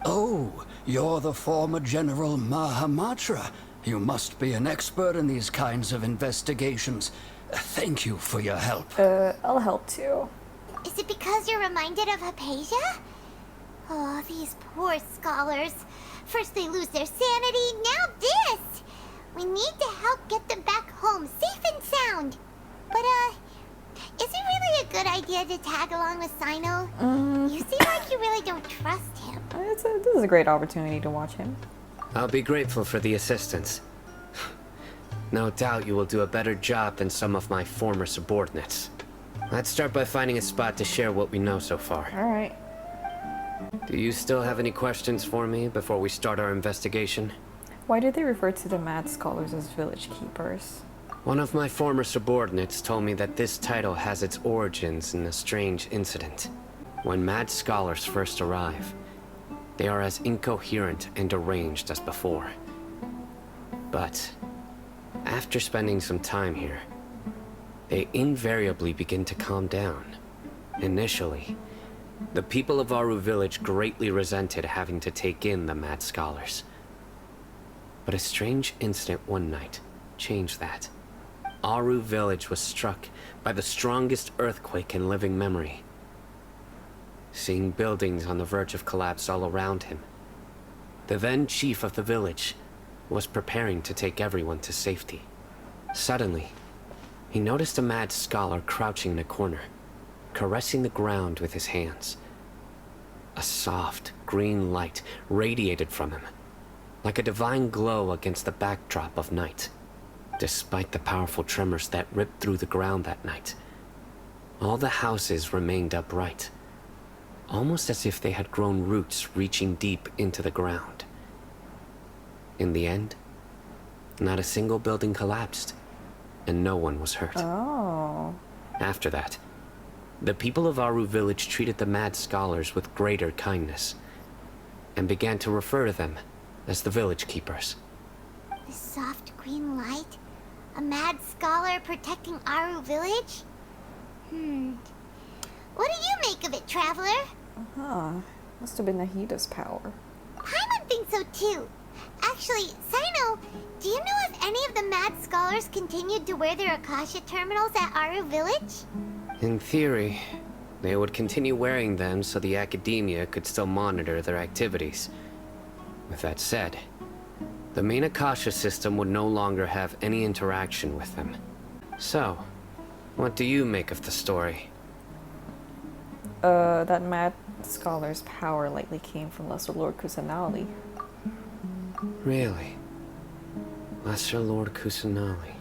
Oh, you're the former General Mahamatra. You must be an expert in these kinds of investigations. Thank you for your help. I'll help too. Is it because you're reminded of Hypatia? Oh, these poor scholars. First they lose their sanity, now this! We need to help get them back home, safe and sound. But, is it really a good idea to tag along with Sino? You seem like you really don't trust him. This is a great opportunity to watch him. I'll be grateful for the assistance. No doubt you will do a better job than some of my former subordinates. Let's start by finding a spot to share what we know so far. Alright. Do you still have any questions for me before we start our investigation? Why do they refer to the mad scholars as village keepers? One of my former subordinates told me that this title has its origins in a strange incident. When mad scholars first arrive, they are as incoherent and deranged as before. But after spending some time here, they invariably begin to calm down. Initially, the people of Aru Village greatly resented having to take in the mad scholars. But a strange incident one night changed that. Aru Village was struck by the strongest earthquake in living memory. Seeing buildings on the verge of collapse all around him, the then chief of the village was preparing to take everyone to safety. Suddenly, he noticed a mad scholar crouching in a corner, caressing the ground with his hands. A soft, green light radiated from him, like a divine glow against the backdrop of night. Despite the powerful tremors that ripped through the ground that night, all the houses remained upright, almost as if they had grown roots reaching deep into the ground. In the end, not a single building collapsed, and no one was hurt. Oh. After that, the people of Aru Village treated the mad scholars with greater kindness, and began to refer to them as the village keepers. The soft green light? A mad scholar protecting Aru village? What do you make of it, Traveler? Must have been Nahida's power. Paimon thinks so too. Actually, Sino, do you know if any of the mad scholars continued to wear their Akasha terminals at Aru village? In theory, they would continue wearing them so the academia could still monitor their activities. With that said, the main Akasha system would no longer have any interaction with them. So, what do you make of the story? That mad scholar's power likely came from Lesser Lord Kusanali. Really? Lesser Lord Kusanali.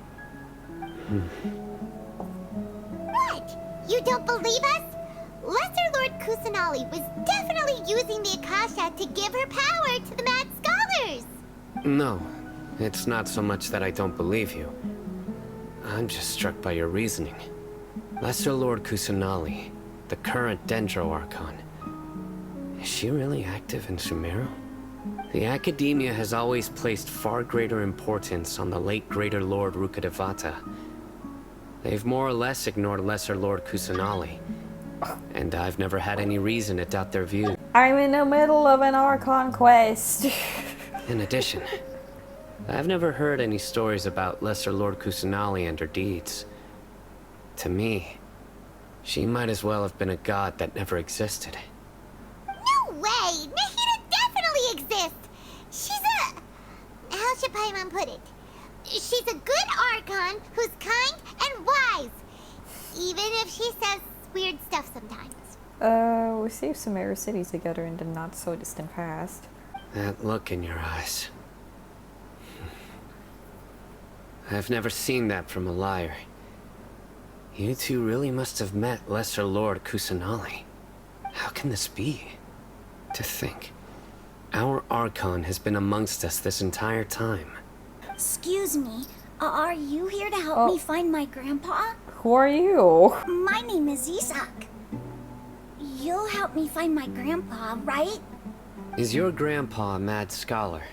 What? You don't believe us? Lesser Lord Kusanali was definitely using the Akasha to give her power to the mad scholars! No, it's not so much that I don't believe you. I'm just struck by your reasoning. Lesser Lord Kusanali, the current Dendro Archon. Is she really active in Sumeru? The Academia has always placed far greater importance on the late Greater Lord Rukkhadevata. They've more or less ignored Lesser Lord Kusanali, and I've never had any reason to doubt their view. I'm in the middle of an Archon quest. In addition, I've never heard any stories about Lesser Lord Kusanali and her deeds. To me, she might as well have been a god that never existed. No way! Nahida definitely exists! She's a... How should Paimon put it? She's a good Archon who's kind and wise. Even if she says weird stuff sometimes. We saved Sumeru City together in the not-so-distant past. That look in your eyes. I've never seen that from a liar. You two really must have met Lesser Lord Kusanali. How can this be? To think, our Archon has been amongst us this entire time. Excuse me, are you here to help me find my grandpa? Who are you? My name is Isak. You'll help me find my grandpa, right? Is your grandpa a mad scholar?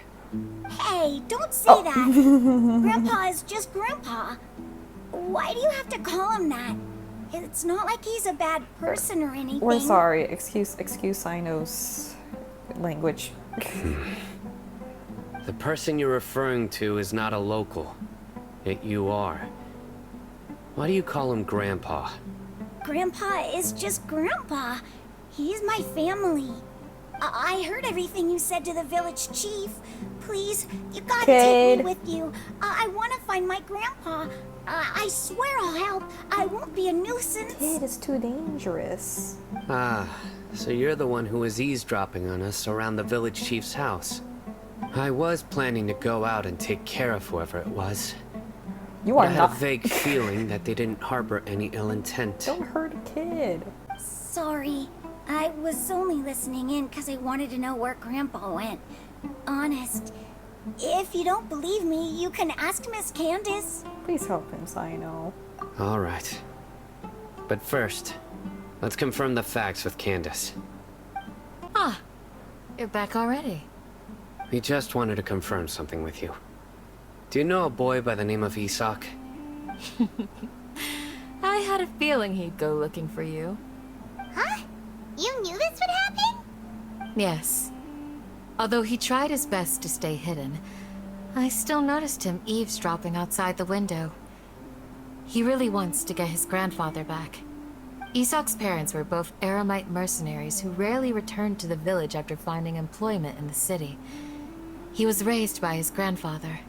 Hey, don't say that. Grandpa is just Grandpa. Why do you have to call him that? It's not like he's a bad person or anything. We're sorry. Excuse Sino's language. The person you're referring to is not a local. Yet you are. Why do you call him Grandpa? Grandpa is just Grandpa. He's my family. I heard everything you said to the village chief. Please, you gotta take me with you. I want to find my grandpa. I swear I'll help. I won't be a nuisance. Kid, it's too dangerous. Ah, so you're the one who was eavesdropping on us around the village chief's house. I was planning to go out and take care of whoever it was. You are I not. had a vague feeling that they didn't harbor any ill intent. Don't hurt a kid. Sorry. I was only listening in because I wanted to know where Grandpa went. Honest. If you don't believe me, you can ask Miss Candace. Please help him, Sino. All right. But first, let's confirm the facts with Candace. Ah, you're back already. We just wanted to confirm something with you. Do you know a boy by the name of Isak? I had a feeling he'd go looking for you. Huh? You knew this would happen? Yes. Although he tried his best to stay hidden, I still noticed him eavesdropping outside the window. He really wants to get his grandfather back. Isak's parents were both Aramite mercenaries who rarely returned to the village after finding employment in the city. He was raised by his grandfather.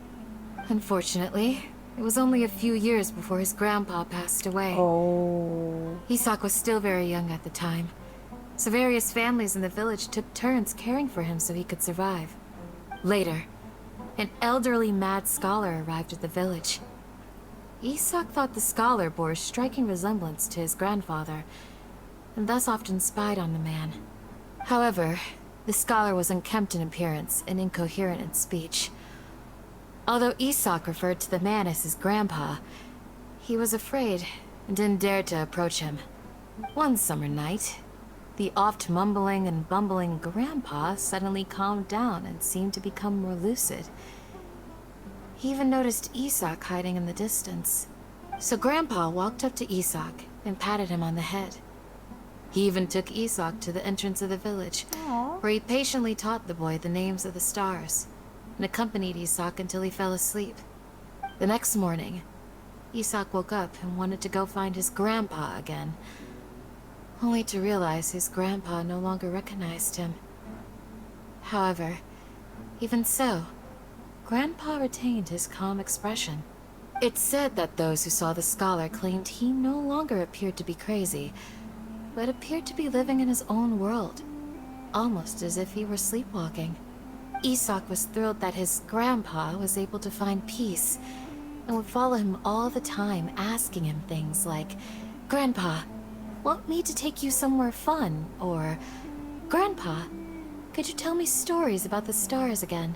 Unfortunately, it was only a few years before his grandpa passed away. Oh. Isak was still very young at the time, so various families in the village took turns caring for him so he could survive. Later, an elderly mad scholar arrived at the village. Isak thought the scholar bore a striking resemblance to his grandfather, and thus often spied on the man. However, the scholar was unkempt in appearance and incoherent in speech. Although Isak referred to the man as his grandpa, he was afraid and didn't dare to approach him. One summer night, the oft mumbling and bumbling grandpa suddenly calmed down and seemed to become more lucid. He even noticed Isak hiding in the distance. So Grandpa walked up to Isak and patted him on the head. He even took Isak to the entrance of the village, where he patiently taught the boy the names of the stars, and accompanied Isak until he fell asleep. The next morning, Isak woke up and wanted to go find his grandpa again, only to realize his grandpa no longer recognized him. However, even so, Grandpa retained his calm expression. It's said that those who saw the scholar claimed he no longer appeared to be crazy, but appeared to be living in his own world, almost as if he were sleepwalking. Isak was thrilled that his grandpa was able to find peace, and would follow him all the time, asking him things like, "Grandpa, want me to take you somewhere fun?" Or, "Grandpa, could you tell me stories about the stars again?"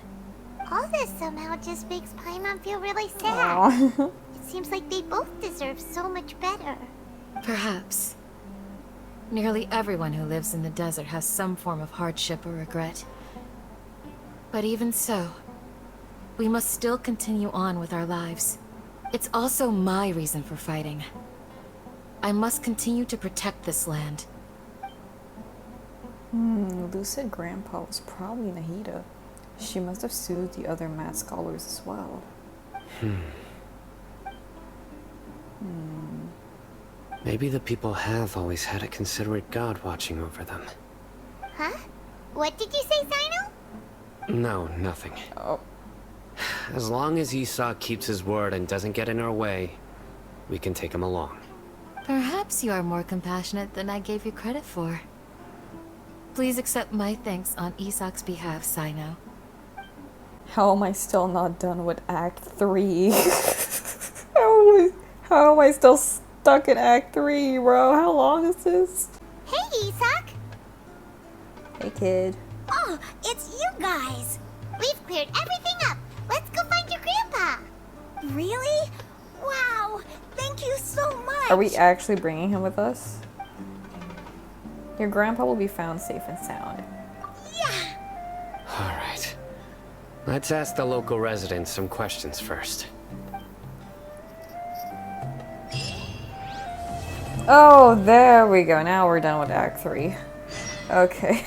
All this somehow just makes Paimon feel really sad. It seems like they both deserve so much better. Perhaps. Nearly everyone who lives in the desert has some form of hardship or regret. But even so, we must still continue on with our lives. It's also my reason for fighting. I must continue to protect this land. Lucid Grandpa was probably Nahida. She must have soothed the other mad scholars as well. Maybe the people have always had a considerate god watching over them. Huh? What did you say, Sino? No, nothing. Oh. As long as Isak keeps his word and doesn't get in our way, we can take him along. Perhaps you are more compassionate than I gave you credit for. Please accept my thanks on Isak's behalf, Sino. How am I still not done with Act 3? How am I still stuck in Act 3, bro? How long is this? Hey, Isak! Hey, kid. Oh, it's you guys! We've cleared everything up! Let's go find your grandpa! Really? Wow! Thank you so much! Are we actually bringing him with us? Your grandpa will be found safe and sound. Alright. Let's ask the local residents some questions first. Oh, there we go. Now we're done with Act 3. Okay.